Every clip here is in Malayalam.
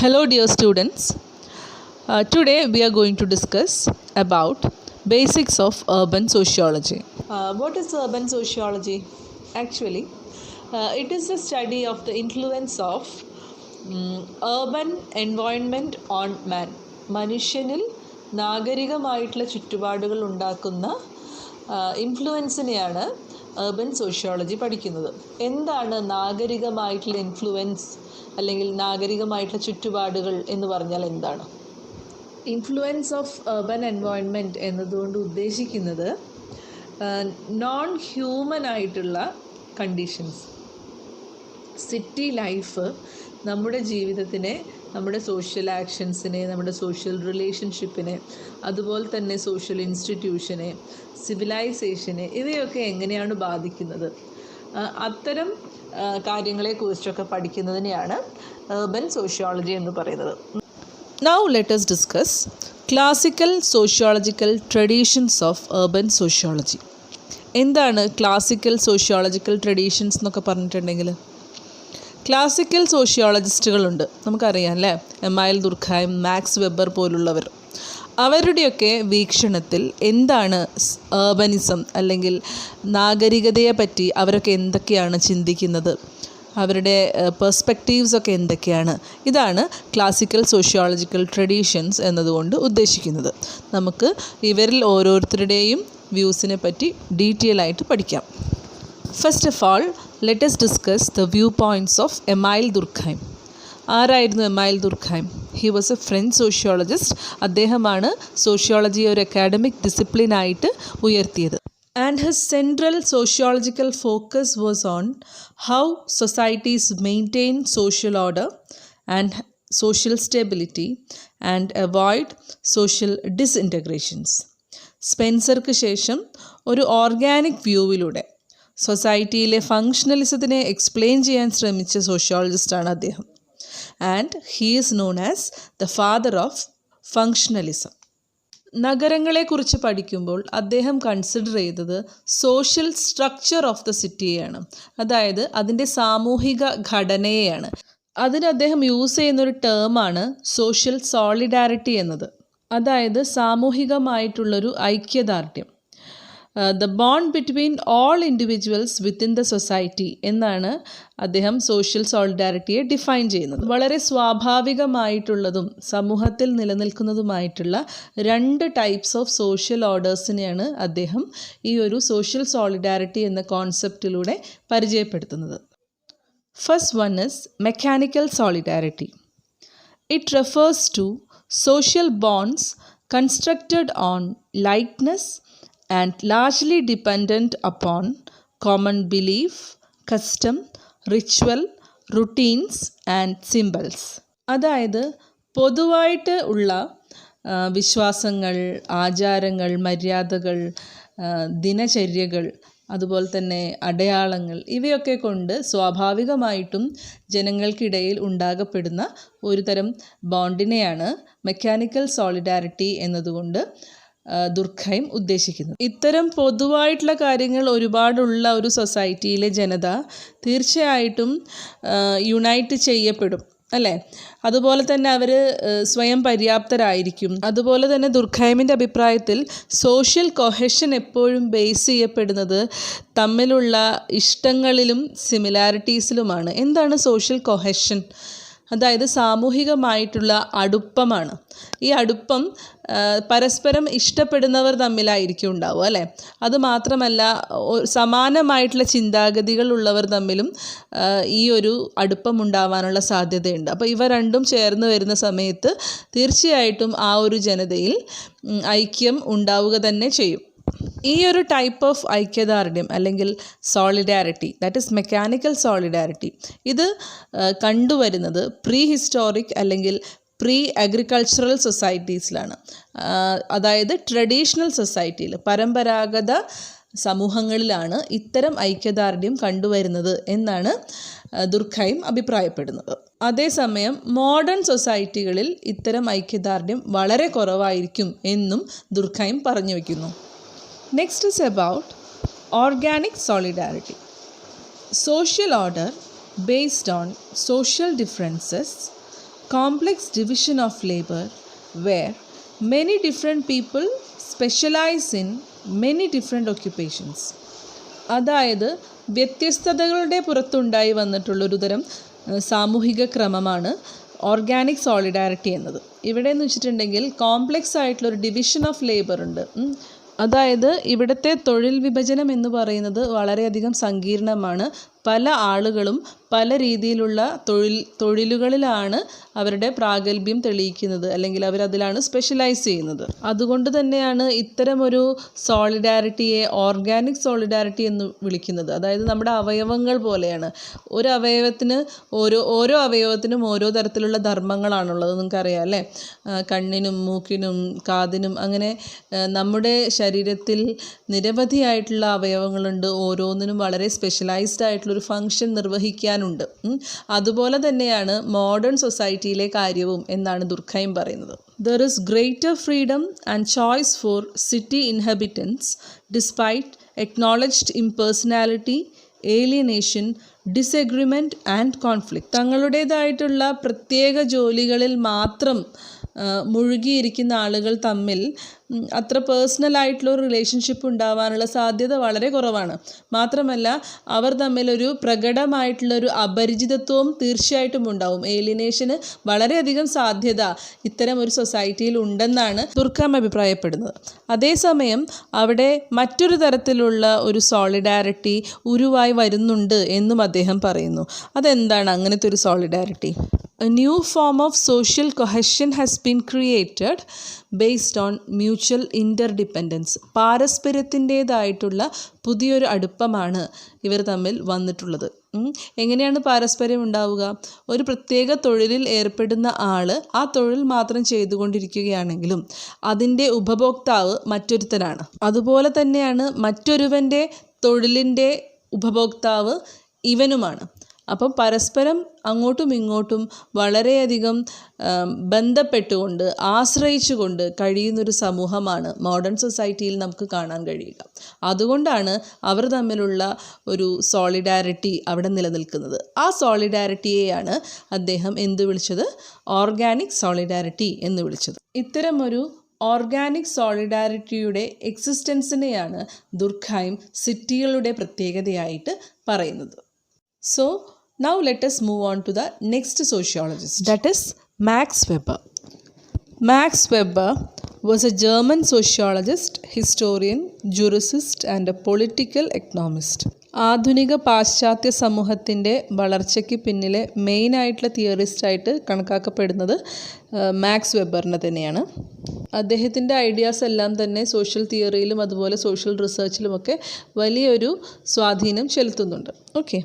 Hello dear students. Today we are going to discuss about basics of urban sociology. What is urban sociology? Actually, it is the study of the influence of urban environment on man. മനുഷ്യനിൽ നാഗരികമായിട്ടുള്ള ചുറ്റുപാടുകൾ ഉണ്ടാക്കുന്ന ഇൻഫ്ലുവൻസിനെയാണ് urban സോഷ്യോളജി പഠിക്കുന്നത്. എന്താണ് നാഗരികമായിട്ടുള്ള ഇൻഫ്ലുവൻസ് അല്ലെങ്കിൽ നാഗരികമായിട്ടുള്ള ചുറ്റുപാടുകൾ എന്ന് പറഞ്ഞാൽ എന്താണ്? ഇൻഫ്ലുവൻസ് ഓഫ് urban എൻവയോൺമെൻറ്റ് എന്നതുകൊണ്ട് ഉദ്ദേശിക്കുന്നത് നോൺ ഹ്യൂമൻ ആയിട്ടുള്ള കണ്ടീഷൻസ്. സിറ്റി ലൈഫ് നമ്മുടെ ജീവിതത്തിനെ, നമ്മുടെ സോഷ്യൽ ആക്ഷൻസിനെ, നമ്മുടെ സോഷ്യൽ റിലേഷൻഷിപ്പിനെ, അതുപോലെ തന്നെ സോഷ്യൽ ഇൻസ്റ്റിറ്റ്യൂഷനെ, സിവിലൈസേഷനെ, ഇവയൊക്കെ എങ്ങനെയാണ് ബാധിക്കുന്നത്, അത്തരം കാര്യങ്ങളെക്കുറിച്ചൊക്കെ പഠിക്കുന്നതിനെയാണ് urban സോഷ്യോളജി എന്ന് പറയുന്നത്. Now let us discuss classical sociological traditions of urban sociology. എന്താണ് ക്ലാസിക്കൽ സോഷ്യോളജിക്കൽ ട്രഡീഷൻസ് എന്നൊക്കെ പറഞ്ഞിട്ടുണ്ടെങ്കിൽ, ക്ലാസിക്കൽ സോഷ്യോളജിസ്റ്റുകളുണ്ട്, നമുക്കറിയാം അല്ലേ, എമായിൽ ദുർഖായം, മാക്സ് വെബർ പോലുള്ളവർ. അവരുടെയൊക്കെ വീക്ഷണത്തിൽ എന്താണ് urbanism അല്ലെങ്കിൽ നാഗരികതയെ പറ്റി അവരൊക്കെ എന്തൊക്കെയാണ് ചിന്തിക്കുന്നത്, അവരുടെ പെർസ്പെക്റ്റീവ്സ് ഒക്കെ എന്തൊക്കെയാണ്, ഇതാണ് ക്ലാസിക്കൽ സോഷ്യോളജിക്കൽ ട്രഡീഷൻസ് എന്നതുകൊണ്ട് ഉദ്ദേശിക്കുന്നത്. നമുക്ക് ഇവരിൽ ഓരോരുത്തരുടെയും വ്യൂസിനെ പറ്റി ഡീറ്റെയിൽ ആയിട്ട് പഠിക്കാം. First of all let us discuss the viewpoints of Emile Durkheim. ആരായിരുന്നു Emile Durkheim? He was a French sociologist. അദ്ദേഹമാണ് സോഷ്യോളജിയെ ഒരു അക്കാഡമിക് ഡിസിപ്ലിനായിട്ട് ഉയർത്തിയത്. And his central sociological focus was on how societies maintain social order and social stability and avoid social disintegrations. സ്പെൻസർക്ക് ശേഷം ഒരു ഓർഗാനിക് വ്യൂവിലൂടെ സൊസൈറ്റിയിലെ ഫങ്ഷണലിസത്തിനെ എക്സ്പ്ലെയിൻ ചെയ്യാൻ ശ്രമിച്ച സോഷ്യോളജിസ്റ്റാണ് അദ്ദേഹം. And he is known as the father of functionalism. നഗരങ്ങളെക്കുറിച്ച് പഠിക്കുമ്പോൾ അദ്ദേഹം കൺസിഡർ ചെയ്തത് സോഷ്യൽ സ്ട്രക്ചർ ഓഫ് ദ സിറ്റിയെയാണ്, അതായത് അതിൻ്റെ സാമൂഹിക ഘടനയെയാണ്. അതിന് അദ്ദേഹം യൂസ് ചെയ്യുന്നൊരു ടേമാണ് സോഷ്യൽ സോളിഡാരിറ്റി എന്നത്, അതായത് സാമൂഹികമായിട്ടുള്ളൊരു ഐക്യദാർഢ്യം. The bond between all individuals within the society എന്നാണ് അദ്ദേഹം സോഷ്യൽ സോളിഡാരിറ്റിയെ ഡിഫൈൻ ചെയ്യുന്നത്. വളരെ സ്വാഭാവികമായിട്ടുള്ളതും സമൂഹത്തിൽ നിലനിൽക്കുന്നതുമായിട്ടുള്ള രണ്ട് ടൈപ്സ് ഓഫ് സോഷ്യൽ ഓർഡേഴ്സിനെയാണ് അദ്ദേഹം ഈ ഒരു സോഷ്യൽ സോളിഡാരിറ്റി എന്ന കോൺസെപ്റ്റിലൂടെ പരിചയപ്പെടുത്തുന്നത്. First one is mechanical solidarity. It refers to social bonds constructed on likeness and largely dependent upon common belief, custom, ritual, routines and symbols. അതായത് പൊതുവായിട്ട് ഉള്ള വിശ്വാസങ്ങൾ, ആചാരങ്ങൾ, മര്യാദകൾ, ദിനചര്യകൾ, അതുപോലെ തന്നെ അടയാളങ്ങൾ, ഇവയൊക്കെ കൊണ്ട് സ്വാഭാവികമായിട്ടും ജനങ്ങൾക്കിടയിൽ ഉണ്ടാകപ്പെടുന്ന ഒരു തരം ബോണ്ടിനെയാണ് മെക്കാനിക്കൽ സോളിഡാരിറ്റി എന്നതുകൊണ്ട് ദുർഖായം ഉദ്ദേശിക്കുന്നത്. ഇത്തരം പൊതുവായിട്ടുള്ള കാര്യങ്ങൾ ഒരുപാടുള്ള ഒരു സൊസൈറ്റിയിലെ ജനത തീർച്ചയായിട്ടും യുണൈറ്റ് ചെയ്യപ്പെടും, അല്ലേ? അതുപോലെ തന്നെ അവർ സ്വയം പര്യാപ്തരായിരിക്കും. അതുപോലെ തന്നെ ദുർഖായമിൻ്റെ അഭിപ്രായത്തിൽ സോഷ്യൽ കൊഹഷൻ എപ്പോഴും ബേസ് ചെയ്യപ്പെടുന്നത് തമ്മിലുള്ള ഇഷ്ടങ്ങളിലും സിമിലാരിറ്റീസിലുമാണ്. എന്താണ് സോഷ്യൽ കൊഹഷൻ? അതായത് സാമൂഹികമായിട്ടുള്ള അടുപ്പമാണ്. ഈ അടുപ്പം പരസ്പരം ഇഷ്ടപ്പെടുന്നവർ തമ്മിലായിരിക്കും ഉണ്ടാവുക, അല്ലേ? അതുമാത്രമല്ല, സമാനമായിട്ടുള്ള ചിന്താഗതികൾ ഉള്ളവർ തമ്മിലും ഈ ഒരു അടുപ്പം ഉണ്ടാവാനുള്ള സാധ്യതയുണ്ട്. അപ്പോൾ ഇവ രണ്ടും ചേർന്ന് വരുന്ന സമയത്ത് തീർച്ചയായിട്ടും ആ ഒരു ജനതയിൽ ഐക്യം ഉണ്ടാവുക തന്നെ ചെയ്യും. ഈ ഒരു ടൈപ്പ് ഓഫ് ഐക്യദാർഢ്യം അല്ലെങ്കിൽ solidarity, that is mechanical solidarity, ഇത് കണ്ടുവരുന്നത് പ്രീ ഹിസ്റ്റോറിക് അല്ലെങ്കിൽ പ്രീ അഗ്രികൾച്ചറൽ സൊസൈറ്റീസിലാണ്. അതായത് ട്രഡീഷണൽ സൊസൈറ്റിയിൽ, പരമ്പരാഗത സമൂഹങ്ങളിലാണ് ഇത്തരം ഐക്യദാർഢ്യം കണ്ടുവരുന്നത് എന്നാണ് ദുർഖായം അഭിപ്രായപ്പെടുന്നത്. അതേസമയം മോഡേൺ സൊസൈറ്റികളിൽ ഇത്തരം ഐക്യദാർഢ്യം വളരെ കുറവായിരിക്കും എന്നും ദുർഖായം പറഞ്ഞു വയ്ക്കുന്നു. Next is about organic solidarity. Social order based on social differences complex division of labor where many different people specialize in many different occupations. അതായത് വ്യത്യസ്തതകളുടെ പുറത്തുണ്ടായി വന്നിട്ടുള്ളൊരു തരം സാമൂഹിക ക്രമമാണ് ഓർഗാനിക് സോളിഡാരിറ്റി എന്നത്. ഇവിടെ എന്ന് വെച്ചിട്ടുണ്ടെങ്കിൽ കോംപ്ലെക്സ് ആയിട്ടുള്ളൊരു ഡിവിഷൻ ഓഫ് ലേബർ ഉണ്ട്. അതായത് ഇവിടുത്തെ തൊഴിൽ വിഭജനം എന്ന് പറയുന്നത് വളരെയധികം സങ്കീർണമാണ്. പല ആളുകളും പല രീതിയിലുള്ള തൊഴിലുകളിലാണ് അവരുടെ പ്രാഗൽഭ്യം തെളിയിക്കുന്നത്, അല്ലെങ്കിൽ അവരതിലാണ് സ്പെഷ്യലൈസ് ചെയ്യുന്നത്. അതുകൊണ്ട് തന്നെയാണ് ഇത്തരമൊരു സോളിഡാരിറ്റിയെ ഓർഗാനിക് സോളിഡാരിറ്റി എന്ന് വിളിക്കുന്നത്. അതായത് നമ്മുടെ അവയവങ്ങൾ പോലെയാണ്. ഒരു അവയവത്തിന് ഓരോ അവയവത്തിനും ഓരോ തരത്തിലുള്ള ധർമ്മങ്ങളാണുള്ളത്. നിങ്ങൾക്കറിയാം അല്ലേ? കണ്ണിനും മൂക്കിനും കാതിനും അങ്ങനെ നമ്മുടെ ശരീരത്തിൽ നിരവധിയായിട്ടുള്ള അവയവങ്ങളുണ്ട്. ഓരോന്നിനും വളരെ സ്പെഷ്യലൈസ്ഡ് ആയിട്ടുള്ളൊരു ഫങ്ഷൻ നിർവഹിക്കാനുണ്ട്. അതുപോലെ തന്നെയാണ് മോഡേൺ സൊസൈറ്റിയിലെ കാര്യവും എന്നാണ് ദുർഖൈം പറയുന്നത്. There is greater freedom and choice for city inhabitants despite acknowledged impersonality, alienation, disagreement and conflict. തങ്ങളുടേതായിട്ടുള്ള പ്രത്യേക ജോലികളിൽ മാത്രം മുഴുകിയിരിക്കുന്ന ആളുകൾ തമ്മിൽ അത്ര പേഴ്സണലായിട്ടുള്ള ഒരു റിലേഷൻഷിപ്പ് ഉണ്ടാവാനുള്ള സാധ്യത വളരെ കുറവാണ്. മാത്രമല്ല അവർ തമ്മിലൊരു പ്രകടമായിട്ടുള്ളൊരു അപരിചിതത്വവും തീർച്ചയായിട്ടും ഉണ്ടാവും. ഏലിനേഷന് വളരെയധികം സാധ്യത ഇത്തരം ഒരു സൊസൈറ്റിയിൽ ഉണ്ടെന്നാണ് ദുർഖൈം അഭിപ്രായപ്പെടുന്നത്. അതേസമയം അവിടെ മറ്റൊരു തരത്തിലുള്ള ഒരു സോളിഡാരിറ്റി ഉരുവായി വരുന്നുണ്ട് എന്നും അദ്ദേഹം പറയുന്നു. അതെന്താണ് അങ്ങനത്തെ ഒരു solidarity? A new form of social cohesion has been created based on mutual interdependence. പാരസ്പര്യത്തിൻ്റേതായിട്ടുള്ള പുതിയൊരു അടുപ്പമാണ് ഇവർ തമ്മിൽ വന്നിട്ടുള്ളത്. എങ്ങനെയാണ് പാരസ്പര്യം ഉണ്ടാവുക? ഒരു പ്രത്യേക തൊഴിലിൽ ഏർപ്പെടുന്ന ആൾ ആ തൊഴിൽ മാത്രം ചെയ്തുകൊണ്ടിരിക്കുകയാണെങ്കിലും അതിൻ്റെ ഉപഭോക്താവ് മറ്റൊരുത്തനാണ്. അതുപോലെ തന്നെയാണ് മറ്റൊരുവൻ്റെ തൊഴിലിൻ്റെ ഉപഭോക്താവ് ഇവനുമാണ്. അപ്പം പരസ്പരം അങ്ങോട്ടും ഇങ്ങോട്ടും വളരെയധികം ബന്ധപ്പെട്ടുകൊണ്ട് ആശ്രയിച്ചുകൊണ്ട് കഴിയുന്നൊരു സമൂഹമാണ് മോഡേൺ സൊസൈറ്റിയിൽ നമുക്ക് കാണാൻ കഴിയുക. അതുകൊണ്ടാണ് അവർ തമ്മിലുള്ള ഒരു സോളിഡാരിറ്റി അവിടെ നിലനിൽക്കുന്നത്. ആ സോളിഡാരിറ്റിയെയാണ് അദ്ദേഹം എന്ത് വിളിച്ചത്? ഓർഗാനിക് സോളിഡാരിറ്റി എന്ന് വിളിച്ചത്. ഇത്തരമൊരു ഓർഗാനിക് സോളിഡാരിറ്റിയുടെ എക്സിസ്റ്റൻസിനെയാണ് ദുർഖൈം സിറ്റികളുടെ പ്രത്യേകതയായിട്ട് പറയുന്നത്. So now let us move on to the next sociologist, that is Max Weber. Max Weber was a German sociologist, historian, jurist and a political economist. ആധുനിക പാശ്ചാത്യ സമൂഹത്തിൻ്റെ വളർച്ചയ്ക്ക് പിന്നിലെ മെയിനായിട്ടുള്ള തിയറിസ്റ്റായിട്ട് കണക്കാക്കപ്പെടുന്നത് മാക്സ് വെബറിനെ തന്നെയാണ്. അദ്ദേഹത്തിൻ്റെ ഐഡിയാസ് എല്ലാം തന്നെ സോഷ്യൽ തിയറിയിലും അതുപോലെ സോഷ്യൽ റിസർച്ചിലുമൊക്കെ വലിയൊരു സ്വാധീനം ചെലുത്തുന്നുണ്ട്. ഓക്കെ,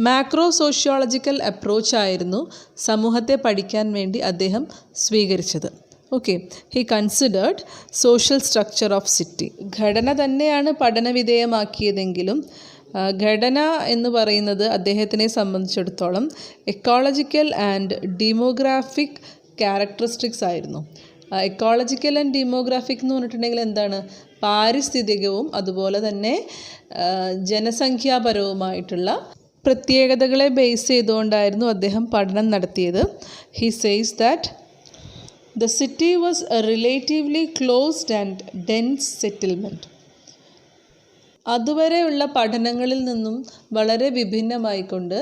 മാക്രോ സോഷ്യോളജിക്കൽ അപ്രോച്ചായിരുന്നു സമൂഹത്തെ പഠിക്കാൻ വേണ്ടി അദ്ദേഹം സ്വീകരിച്ചത്. Okay, he considered social structure of city. ഘടന തന്നെയാണ് പഠനവിധേയമാക്കിയതെങ്കിലും ഘടന എന്ന് പറയുന്നത് അദ്ദേഹത്തിനെ സംബന്ധിച്ചിടത്തോളം എക്കോളജിക്കൽ ആൻഡ് ഡെമോഗ്രാഫിക് ക്യാരക്ടറിസ്റ്റിക്സ് ആയിരുന്നു. എക്കോളജിക്കൽ ആൻഡ് ഡെമോഗ്രാഫിക് എന്ന് പറഞ്ഞിട്ടുണ്ടെങ്കിൽ എന്താണ്? പാരിസ്ഥിതികവും അതുപോലെ തന്നെ ജനസംഖ്യാപരവുമായിട്ടുള്ള പ്രത്യേകതകളെ ബേസ് ചെയ്തുകൊണ്ടായിരുന്നു അദ്ദേഹം പഠനം നടത്തിയത്. He says that the city was A relatively closed and dense settlement. അതുവരെയുള്ള പഠനങ്ങളിൽ നിന്നും വളരെ വിഭിന്നമായിക്കൊണ്ട്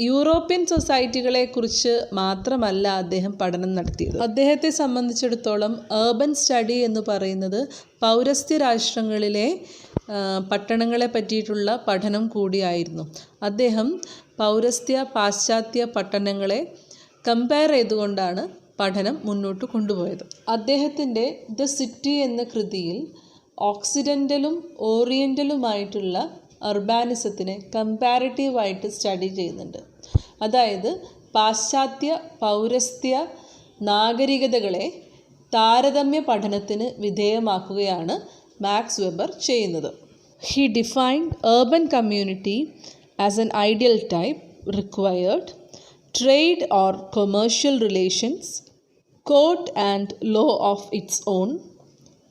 യൂറോപ്യൻ സൊസൈറ്റികളെക്കുറിച്ച് മാത്രമല്ല അദ്ദേഹം പഠനം നടത്തിയത്. അദ്ദേഹത്തെ സംബന്ധിച്ചിടത്തോളം ഏർബൻ സ്റ്റഡി എന്ന് പറയുന്നത് പൗരസ്ത്യ രാഷ്ട്രങ്ങളിലെ പട്ടണങ്ങളെ പറ്റിയിട്ടുള്ള പഠനം കൂടിയായിരുന്നു. അദ്ദേഹം പൗരസ്ത്യ പാശ്ചാത്യ പട്ടണങ്ങളെ കമ്പയർ ചെയ്തുകൊണ്ടാണ് പഠനം മുന്നോട്ട് കൊണ്ടുപോയത്. അദ്ദേഹത്തിൻ്റെ ദ സിറ്റി എന്ന കൃതിയിൽ ഓക്സിഡൻ്റലും ഓറിയൻ്റലുമായിട്ടുള്ള അർബാനിസത്തിനെ കമ്പാരിറ്റീവായിട്ട് സ്റ്റഡി ചെയ്യുന്നുണ്ട്. അതായത് പാശ്ചാത്യ പൗരസ്ത്യ നാഗരികതകളെ താരതമ്യ പഠനത്തിന് വിധേയമാക്കുകയാണ് മാക്സ് വെബർ ചെയ്യുന്നത്. He defined urban community as an ideal type required trade or commercial relations, court and law of its own,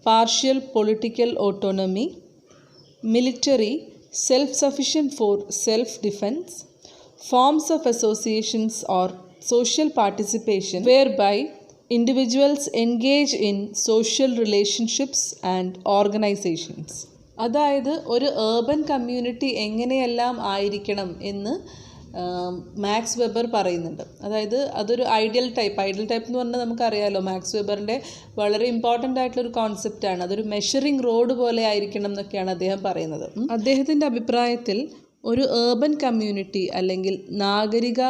partial political autonomy, military, self-sufficient for self-defense, forms of associations or social participation whereby individuals engage in social relationships and organizations. അതായത് ഒരു ഏർബൻ കമ്മ്യൂണിറ്റി എങ്ങനെയെല്ലാം ആയിരിക്കണം എന്ന് മാക്സ് വെബർ പറയുന്നുണ്ട്. അതായത് അതൊരു ഐഡിയൽ ടൈപ്പ് എന്ന് പറഞ്ഞാൽ നമുക്കറിയാമല്ലോ, മാക്സ് വെബറിൻ്റെ വളരെ ഇമ്പോർട്ടൻ്റ് ആയിട്ടുള്ളൊരു കോൺസെപ്റ്റാണ്. അതൊരു മെഷറിംഗ് റോഡ് പോലെ ആയിരിക്കണം എന്നൊക്കെയാണ് അദ്ദേഹം പറയുന്നത്. അദ്ദേഹത്തിൻ്റെ അഭിപ്രായത്തിൽ ഒരു ഏർബൻ കമ്മ്യൂണിറ്റി അല്ലെങ്കിൽ നാഗരിക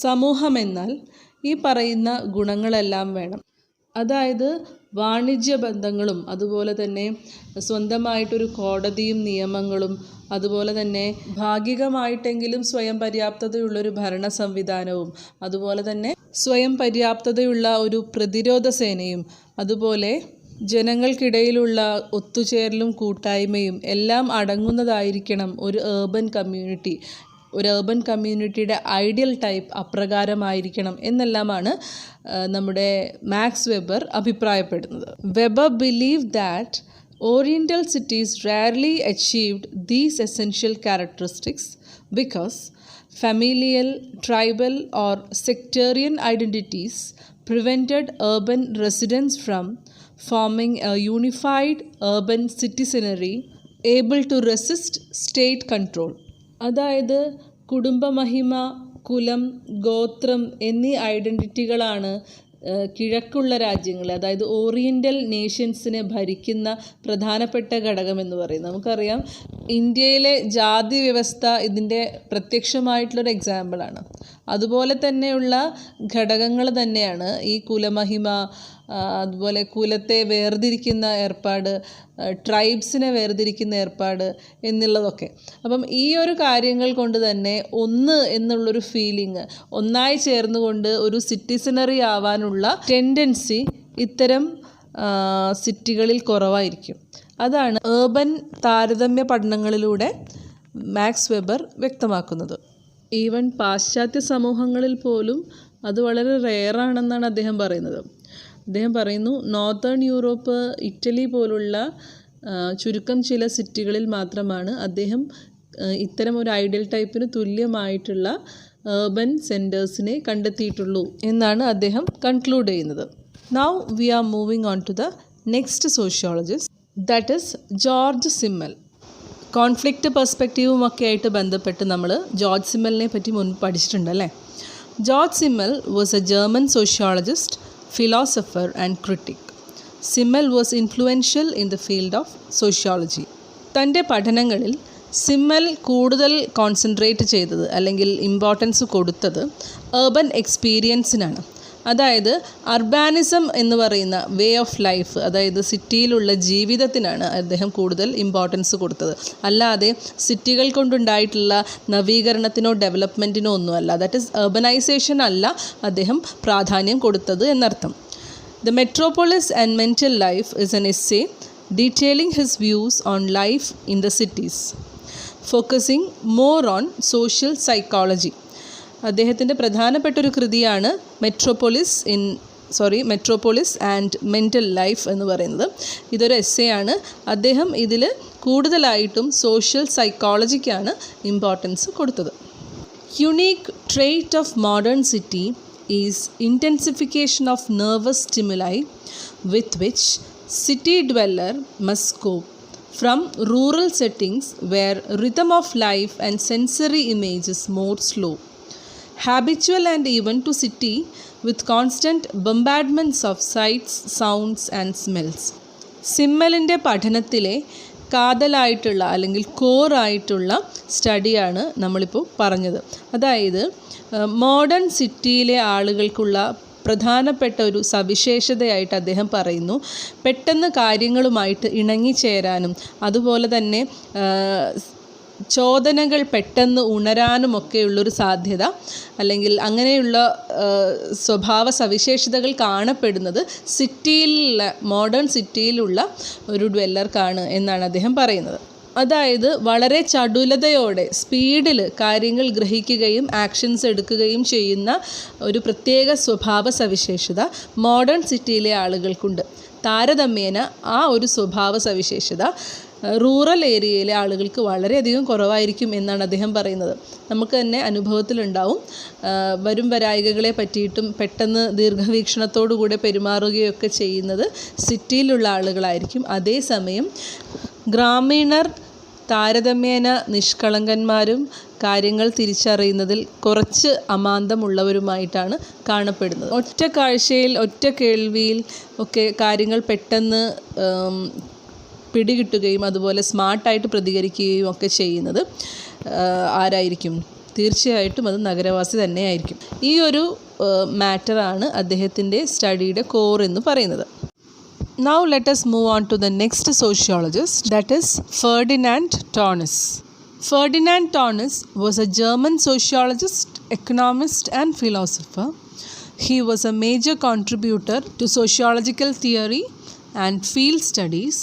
സമൂഹം എന്നാൽ ഈ പറയുന്ന ഗുണങ്ങളെല്ലാം വേണം. അതായത് വാണിജ്യ ബന്ധങ്ങളും അതുപോലെ തന്നെ സ്വന്തമായിട്ടൊരു കോടതിയും നിയമങ്ങളും അതുപോലെ തന്നെ ഭാഗികമായിട്ടെങ്കിലും സ്വയം പര്യാപ്തതയുള്ളൊരു ഭരണ സംവിധാനവും അതുപോലെ തന്നെ സ്വയം പര്യാപ്തതയുള്ള ഒരു പ്രതിരോധ സേനയും അതുപോലെ ജനങ്ങൾക്കിടയിലുള്ള ഒത്തുചേരലും കൂട്ടായ്മയും എല്ലാം അടങ്ങുന്നതായിരിക്കണം ഒരു ഏർബൻ കമ്മ്യൂണിറ്റി. ഒരു ഏർബൻ കമ്മ്യൂണിറ്റിയുടെ ഐഡിയൽ ടൈപ്പ് അപ്രകാരമായിരിക്കണം എന്നെല്ലാമാണ് നമ്മുടെ മാക്സ് വെബർ അഭിപ്രായപ്പെടുന്നത്. Weber believe that oriental cities rarely achieved these essential characteristics because familial, tribal or sectarian identities prevented urban residents from forming a unified urban citizenry able to resist state control. അതായത് കുടുംബമഹിമ, കുലം, ഗോത്രം എന്നീ ഐഡൻറ്റിറ്റികളാണ് കിഴക്കുള്ള രാജ്യങ്ങൾ, അതായത് ഓറിയൻ്റൽ നേഷൻസിനെ ഭരിക്കുന്ന പ്രധാനപ്പെട്ട ഘടകമെന്ന് പറയുന്നത്. നമുക്കറിയാം ഇന്ത്യയിലെ ജാതി വ്യവസ്ഥ ഇതിൻ്റെ പ്രത്യക്ഷമായിട്ടുള്ളൊരു എക്സാമ്പിളാണ്. അതുപോലെ തന്നെയുള്ള ഘടകങ്ങൾ തന്നെയാണ് ഈ കുലമഹിമ, അതുപോലെ കുലത്തെ വേർതിരിക്കുന്ന ഏർപ്പാട്, ട്രൈബ്സിനെ വേർതിരിക്കുന്ന ഏർപ്പാട് എന്നുള്ളതൊക്കെ. അപ്പം ഈ ഒരു കാര്യങ്ങൾ കൊണ്ട് തന്നെ ഒന്ന് എന്നുള്ളൊരു ഫീലിംഗ്, ഒന്നായി ചേർന്നുകൊണ്ട് ഒരു സിറ്റിസണറി ആവാനുള്ള ടെൻഡൻസി ഇത്തരം സിറ്റികളിൽ കുറവായിരിക്കും. അതാണ് ഏർബൻ താരതമ്യ പഠനങ്ങളിലൂടെ മാക്സ് വെബർ വ്യക്തമാക്കുന്നത്. ഈവൻ പാശ്ചാത്യ സമൂഹങ്ങളിൽ പോലും അത് വളരെ റെയറാണെന്നാണ് അദ്ദേഹം പറയുന്നത്. അദ്ദേഹം പറയുന്നു, നോർത്തേൺ യൂറോപ്പ്, ഇറ്റലി പോലുള്ള ചുരുക്കം ചില സിറ്റികളിൽ മാത്രമാണ് അദ്ദേഹം ഇത്തരം ഒരു ഐഡിയൽ ടൈപ്പിന് തുല്യമായിട്ടുള്ള ഏർബൻ സെൻറ്റേഴ്സിനെ കണ്ടെത്തിയിട്ടുള്ളൂ എന്നാണ് അദ്ദേഹം കൺക്ലൂഡ് ചെയ്യുന്നത്. Now we are moving on to the next sociologist, that is Georg Simmel. Conflict പെർസ്പെക്റ്റീവും ഒക്കെ ആയിട്ട് ബന്ധപ്പെട്ട് നമ്മൾ ജോർജ് സിമ്മലിനെ പറ്റി മുൻപ് പഠിച്ചിട്ടുണ്ട് അല്ലേ. Georg Simmel was a German sociologist, philosopher and critic. Simmel was influential in the field of sociology. തൻ്റെ പഠനങ്ങളിൽ സിമ്മൽ കൂടുതൽ കോൺസെൻട്രേറ്റ് ചെയ്തത് അല്ലെങ്കിൽ ഇമ്പോർട്ടൻസ് കൊടുത്തത് ഏർബൻ എക്സ്പീരിയൻസിനാണ്. അതായത് അർബാനിസം എന്ന് പറയുന്ന വേ ഓഫ് ലൈഫ്, അതായത് സിറ്റിയിലുള്ള ജീവിതത്തിനാണ് അദ്ദേഹം കൂടുതൽ ഇമ്പോർട്ടൻസ് കൊടുത്തത്. അല്ലാതെ സിറ്റികൾ കൊണ്ടുണ്ടായിട്ടുള്ള നവീകരണത്തിനോ ഡെവലപ്മെൻറ്റിനോ ഒന്നുമല്ല. ദാറ്റ് ഈസ് അർബനൈസേഷൻ അല്ല അദ്ദേഹം പ്രാധാന്യം കൊടുത്തത് എന്നർത്ഥം. The metropolis and mental life is an essay detailing his views on life in the cities, focusing more on social psychology. അദ്ദേഹത്തിൻ്റെ പ്രധാനപ്പെട്ടൊരു കൃതിയാണ് മെട്രോപോളിസ് ആൻഡ് മെൻ്റൽ ലൈഫ് എന്ന് പറയുന്നത്. ഇതൊരു എസ്സേ ആണ്. അദ്ദേഹം ഇതിൽ കൂടുതലായിട്ടും സോഷ്യൽ സൈക്കോളജിക്കാണ് ഇമ്പോർട്ടൻസ് കൊടുത്തത്. Unique trait of modern city is intensification of nervous stimuli with which city dweller must cope from rural settings where rhythm of life and sensory image is more slow, habitual and even to city with constant bombardments of sights, sounds and smells. സിമ്മലിൻ്റെ പഠനത്തിലെ കാതലായിട്ടുള്ള അല്ലെങ്കിൽ കോറായിട്ടുള്ള സ്റ്റഡിയാണ് നമ്മളിപ്പോൾ പറഞ്ഞത്. അതായത് മോഡേൺ സിറ്റിയിലെ ആളുകൾക്കുള്ള പ്രധാനപ്പെട്ട ഒരു സവിശേഷതയായിട്ട് അദ്ദേഹം പറയുന്നു, പെട്ടെന്ന് കാര്യങ്ങളുമായിട്ട് ഇണങ്ങിച്ചേരാനും അതുപോലെ തന്നെ ചോദനകൾ പെട്ടെന്ന് ഉണരാനുമൊക്കെയുള്ളൊരു സാധ്യത അല്ലെങ്കിൽ അങ്ങനെയുള്ള സ്വഭാവ സവിശേഷതകൾ കാണപ്പെടുന്നത് മോഡേൺ സിറ്റിയിലുള്ള ഒരു ഡ്വെല്ലർക്കാണ് എന്നാണ് അദ്ദേഹം പറയുന്നത്. അതായത് വളരെ ചടുലതയോടെ സ്പീഡിൽ കാര്യങ്ങൾ ഗ്രഹിക്കുകയും ആക്ഷൻസ് എടുക്കുകയും ചെയ്യുന്ന ഒരു പ്രത്യേക സ്വഭാവ സവിശേഷത മോഡേൺ സിറ്റിയിലെ ആളുകൾക്കുണ്ട്. താരതമ്യേന ആ ഒരു സ്വഭാവ സവിശേഷത റൂറൽ ഏരിയയിലെ ആളുകൾക്ക് വളരെയധികം കുറവായിരിക്കും എന്നാണ് അദ്ദേഹം പറയുന്നത്. നമുക്ക് തന്നെ അനുഭവത്തിലുണ്ടാവും. വരും വരായികകളെ പറ്റിയിട്ടും പെട്ടെന്ന് ദീർഘവീക്ഷണത്തോടു കൂടെ പെരുമാറുകയൊക്കെ ചെയ്യുന്നത് സിറ്റിയിലുള്ള ആളുകളായിരിക്കും. അതേസമയം ഗ്രാമീണർ താരതമ്യേന നിഷ്കളങ്കന്മാരും കാര്യങ്ങൾ തിരിച്ചറിയുന്നതിൽ കുറച്ച് അമാന്തമുള്ളവരുമായിട്ടാണ് കാണപ്പെടുന്നത്. ഒറ്റ കാഴ്ചയിൽ ഒറ്റ കേൾവിയിൽ ഒക്കെ കാര്യങ്ങൾ പെട്ടെന്ന് പിടികിട്ടുകയും അതുപോലെ സ്മാർട്ടായിട്ട് പ്രതികരിക്കുകയും ഒക്കെ ചെയ്യുന്നത് ആരായിരിക്കും? തീർച്ചയായിട്ടും അത് നഗരവാസി തന്നെയായിരിക്കും. ഈ ഒരു മാറ്ററാണ് അദ്ദേഹത്തിൻ്റെ സ്റ്റഡിയുടെ കോർ എന്ന് പറയുന്നത്. Now let us move on to the next sociologist, that is Ferdinand Tönnies. Ferdinand Tönnies was a German sociologist, economist and philosopher. He was a major contributor to sociological theory and field studies.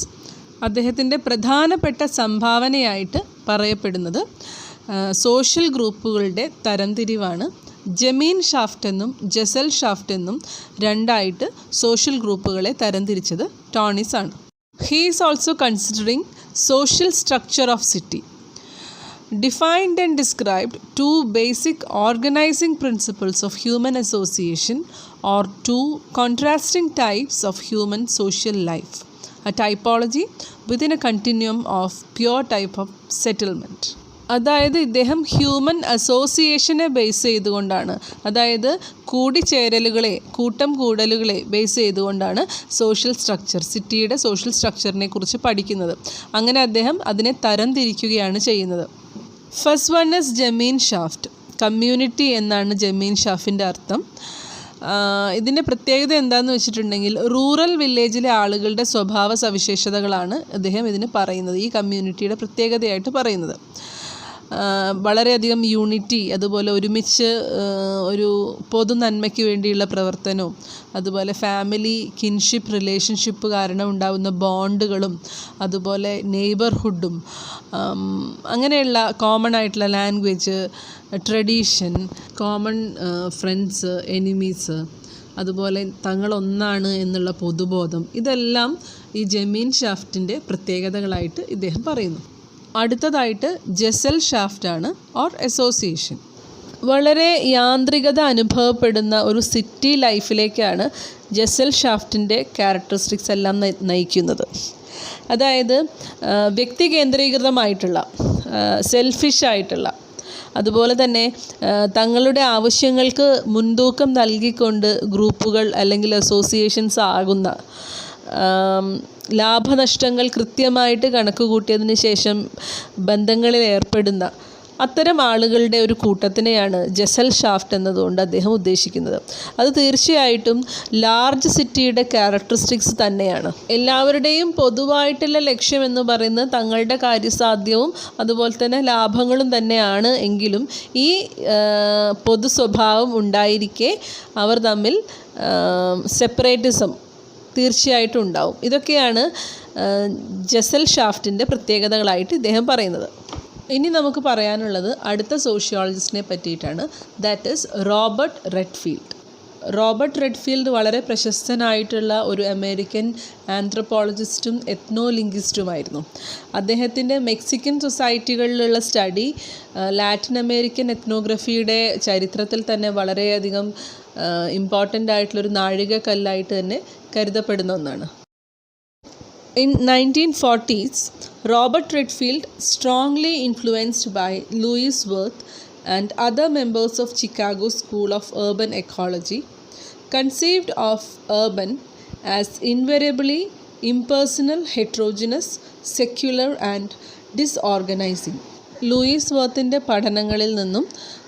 അദ്ദേഹത്തിൻ്റെ പ്രധാനപ്പെട്ട സംഭാവനയായിട്ട് പറയപ്പെടുന്നത് സോഷ്യൽ ഗ്രൂപ്പുകളുടെ തരംതിരിവാണ്. ജമീൻ ഷാഫ്റ്റ് എന്നും ജസൽ ഷാഫ്റ്റ് എന്നും രണ്ടായിട്ട് സോഷ്യൽ ഗ്രൂപ്പുകളെ തരംതിരിച്ചത് ടോണീസ് ആണ്. He is also considering social structure of city. Defined and described two basic organizing principles of human association or two contrasting types of human social life. A typology within a continuum of pure type of settlement. അതായത് ഇദ്ദേഹം ഹ്യൂമൻ അസോസിയേഷനെ ബേസ് ചെയ്തുകൊണ്ടാണ്, അതായത് കൂടിച്ചേരലുകളെ കൂട്ടം കൂടലുകളെ ബേസ് ചെയ്തുകൊണ്ടാണ് സോഷ്യൽ സ്ട്രക്ചർ, സിറ്റിയുടെ സോഷ്യൽ സ്ട്രക്ചറിനെ കുറിച്ച് പഠിക്കുന്നത്. അങ്ങനെ അദ്ദേഹം അതിനെ തരംതിരിക്കുകയാണ് ചെയ്യുന്നത്. First one is Gemeinschaft. Community എന്നാണ് ജമീൻ ഷാഫിൻ്റെ അർത്ഥം. ഇതിൻ്റെ പ്രത്യേകത എന്താണെന്ന് വെച്ചിട്ടുണ്ടെങ്കിൽ റൂറൽ വില്ലേജിലെ ആളുകളുടെ സ്വഭാവ സവിശേഷതകളാണ് അദ്ദേഹം ഇതിന് പറയുന്നത്, ഈ കമ്മ്യൂണിറ്റിയുടെ പ്രത്യേകതയായിട്ട് പറയുന്നത്. വളരെയധികം യൂണിറ്റി, അതുപോലെ ഒരുമിച്ച് ഒരു പൊതു നന്മയ്ക്ക് വേണ്ടിയുള്ള പ്രവർത്തനവും, അതുപോലെ ഫാമിലി കിൻഷിപ്പ് റിലേഷൻഷിപ്പ് കാരണം ഉണ്ടാകുന്ന ബോണ്ടുകളും, അതുപോലെ നെയ്ബർഹുഡും, അങ്ങനെയുള്ള കോമൺ ആയിട്ടുള്ള language, tradition, common friends, enemies, അതുപോലെ തങ്ങളൊന്നാണ് എന്നുള്ള പൊതുബോധം, ഇതെല്ലാം ഈ ജമീൻ ഷാഫ്റ്റിൻ്റെ പ്രത്യേകതകളായിട്ട് ഇദ്ദേഹം പറയുന്നു. അടുത്തതായിട്ട് ജസൽ ഷാഫ്റ്റാണ് ഓർ അസോസിയേഷൻ. വളരെ യാന്ത്രികത അനുഭവപ്പെടുന്ന ഒരു സിറ്റി ലൈഫിലേക്കാണ് ജസൽ ഷാഫ്റ്റിൻ്റെ ക്യാരക്ടറിസ്റ്റിക്സ് എല്ലാം നയിക്കുന്നത്. അതായത് വ്യക്തി കേന്ദ്രീകൃതമായിട്ടുള്ള, സെൽഫിഷായിട്ടുള്ള, അതുപോലെ തന്നെ തങ്ങളുടെ ആവശ്യങ്ങൾക്ക് മുൻതൂക്കം നൽകിക്കൊണ്ട് ഗ്രൂപ്പുകൾ അല്ലെങ്കിൽ അസോസിയേഷൻസ് ആകുന്ന, ലാഭനഷ്ടങ്ങൾ കൃത്യമായിട്ട് കണക്ക് കൂട്ടിയതിന് ശേഷം ബന്ധങ്ങളിൽ ഏർപ്പെടുന്ന അത്തരം ആളുകളുടെ ഒരു കൂട്ടത്തിനെയാണ് ജസൽ ഷാഫ്റ്റ് എന്നതുകൊണ്ട് അദ്ദേഹം ഉദ്ദേശിക്കുന്നത്. അത് തീർച്ചയായിട്ടും ലാർജ് സിറ്റിയുടെ ക്യാരക്ടറിസ്റ്റിക്സ് തന്നെയാണ്. എല്ലാവരുടെയും പൊതുവായിട്ടുള്ള ലക്ഷ്യം എന്ന് പറയുന്നത് തങ്ങളുടെ കാര്യസാധ്യവും അതുപോലെ തന്നെ ലാഭങ്ങളും തന്നെയാണ്. എങ്കിലും ഈ പൊതു സ്വഭാവം ഉണ്ടായിരിക്കെ അവർ തമ്മിൽ സെപ്പറേറ്റിസം തീർച്ചയായിട്ടും ഉണ്ടാവും. ഇതൊക്കെയാണ് ജസൽ ഷാഫ്റ്റിൻ്റെ പ്രത്യേകതകളായിട്ട് ഇദ്ദേഹം പറയുന്നത്. ഇനി നമുക്ക് പറയാനുള്ളത് അടുത്ത സോഷ്യോളജിസ്റ്റിനെ പറ്റിയിട്ടാണ്. That is Robert Redfield. Robert Redfield വളരെ പ്രശസ്തനായിട്ടുള്ള ഒരു അമേരിക്കൻ ആന്ത്രപ്പോളജിസ്റ്റും എത്നോലിംഗ്വിസ്റ്റുമായിരുന്നു. അദ്ദേഹത്തിൻ്റെ മെക്സിക്കൻ സൊസൈറ്റികളിലുള്ള സ്റ്റഡി ലാറ്റിൻ അമേരിക്കൻ എത്നോഗ്രഫിയുടെ ചരിത്രത്തിൽ തന്നെ വളരെയധികം ഇമ്പോർട്ടൻ്റ് ആയിട്ടുള്ളൊരു നാഴികക്കല്ലായിട്ട് തന്നെ കരുതപ്പെടുന്ന ഒന്നാണ്. In 1940s, Robert Redfield, strongly influenced by Louis Wirth and other members of Chicago School of Urban Ecology, conceived of urban as invariably impersonal, heterogeneous, secular and disorganizing. Louis വർത്തിൻ്റെ പഠനങ്ങളിൽ നിന്നും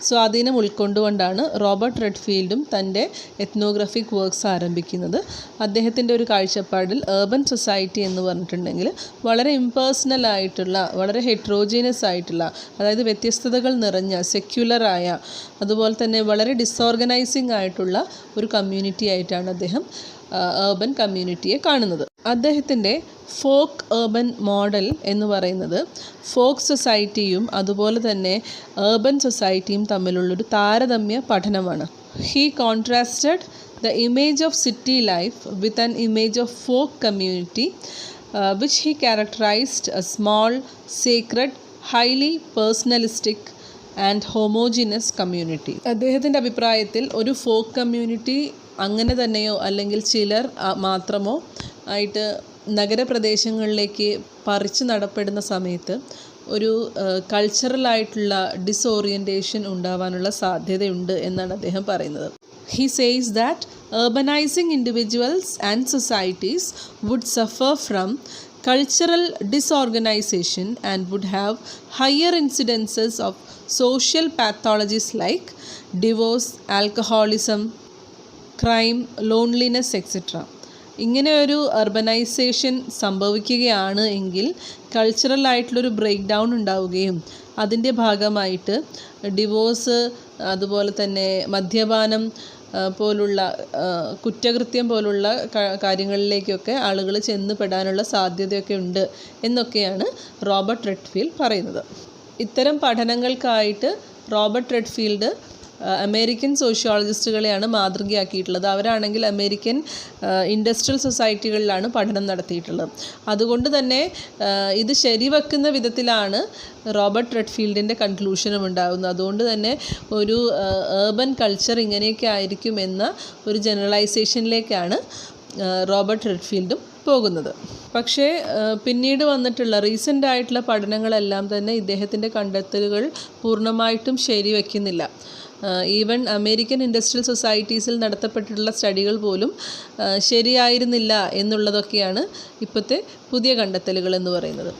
സ്വാധീനം ഉൾക്കൊണ്ടുകൊണ്ടാണ് റോബർട്ട് റെഡ്ഫീൽഡും തൻ്റെ എത്നോഗ്രഫിക് വർക്ക്സ് ആരംഭിക്കുന്നത്. അദ്ദേഹത്തിൻ്റെ ഒരു കാഴ്ചപ്പാടിൽ ഏർബൻ സൊസൈറ്റി എന്ന് പറഞ്ഞിട്ടുണ്ടെങ്കിൽ വളരെ ഇംപേഴ്സണൽ ആയിട്ടുള്ള, വളരെ ഹെട്രോജീനസ് ആയിട്ടുള്ള, അതായത് വ്യത്യസ്തതകൾ നിറഞ്ഞ, സെക്യുലറായ, അതുപോലെ തന്നെ വളരെ ഡിസോർഗനൈസിങ് ആയിട്ടുള്ള ഒരു കമ്മ്യൂണിറ്റി ആയിട്ടാണ് അദ്ദേഹം ഏർബൻ കമ്മ്യൂണിറ്റിയെ കാണുന്നത്. അദ്ദേഹത്തിൻ്റെ ഫോക്ക് ഏർബൻ മോഡൽ എന്ന് പറയുന്നത് ഫോക്ക് സൊസൈറ്റിയും അതുപോലെ തന്നെ ഏർബൻ സൊസൈറ്റിയും തമ്മിലുള്ളൊരു താരതമ്യ പഠനമാണ്. He contrasted the image of city life with an image of folk community which he characterized as small, sacred, highly personalistic and homogeneous community. അദ്ദേഹത്തിൻ്റെ അഭിപ്രായത്തിൽ ഒരു ഫോക്ക് കമ്മ്യൂണിറ്റി അങ്ങനെ തന്നെയോ അല്ലെങ്കിൽ ചിലർ മാത്രമോ ആയിട്ട് നഗരപ്രദേശങ്ങളിലേക്ക് പറിച്ചു നടപ്പെടുന്ന സമയത്ത് ഒരു കൾച്ചറലായിട്ടുള്ള ഡിസോറിയൻറ്റേഷൻ ഉണ്ടാവാനുള്ള സാധ്യതയുണ്ട് എന്നാണ് അദ്ദേഹം പറയുന്നത്. He says that urbanizing individuals and societies would suffer from cultural disorganization and would have higher incidences of social pathologies like divorce, alcoholism, crime, loneliness, etc. ഇങ്ങനെ ഒരു അർബനൈസേഷൻ സംഭവിക്കുകയാണ് എങ്കിൽ കൾച്ചറൽ ആയിട്ടുള്ളൊരു ബ്രേക്ക് ഡൗൺ ഉണ്ടാവുകയും അതിൻ്റെ ഭാഗമായിട്ട് ഡിവോഴ്സ്, അതുപോലെ തന്നെ മദ്യപാനം പോലുള്ള കുറ്റകൃത്യം പോലുള്ള കാര്യങ്ങളിലേക്കൊക്കെ ആളുകൾ ചെന്നുപെടാനുള്ള സാധ്യതയൊക്കെ ഉണ്ട് എന്നൊക്കെയാണ് റോബർട്ട് റെഡ്ഫീൽഡ് പറയുന്നത്. ഇത്തരം പഠനങ്ങൾക്കായിട്ട് റോബർട്ട് റെഡ്ഫീൽഡ് അമേരിക്കൻ സോഷ്യോളജിസ്റ്റുകളെയാണ് മാതൃകയാക്കിയിട്ടുള്ളത്. അവരാണെങ്കിൽ അമേരിക്കൻ ഇൻഡസ്ട്രിയൽ സൊസൈറ്റികളിലാണ് പഠനം നടത്തിയിട്ടുള്ളത്. അതുകൊണ്ട് തന്നെ ഇത് ശരിവെക്കുന്ന വിധത്തിലാണ് റോബർട്ട് റെഡ്ഫീൽഡിൻ്റെ കൺക്ലൂഷനും ഉണ്ടാകുന്നത്. അതുകൊണ്ട് തന്നെ ഒരു ഏർബൻ കൾച്ചർ ഇങ്ങനെയൊക്കെ ആയിരിക്കും എന്ന ഒരു ജനറലൈസേഷനിലേക്കാണ് റോബർട്ട് റെഡ്ഫീൽഡും പോകുന്നത്. പക്ഷേ പിന്നീട് വന്നിട്ടുള്ള റീസെൻ്റ് ആയിട്ടുള്ള പഠനങ്ങളെല്ലാം തന്നെ ഇദ്ദേഹത്തിൻ്റെ കണ്ടെത്തലുകൾ പൂർണ്ണമായിട്ടും ശരിവെക്കുന്നില്ല. ഈവൻ അമേരിക്കൻ ഇൻഡസ്ട്രിയൽ സൊസൈറ്റീസിൽ നടത്തപ്പെട്ടിട്ടുള്ള സ്റ്റഡികൾ പോലും ശരിയായിരുന്നില്ല എന്നുള്ളതൊക്കെയാണ് ഇപ്പോഴത്തെ പുതിയ കണ്ടെത്തലുകൾ എന്ന് പറയുന്നത്.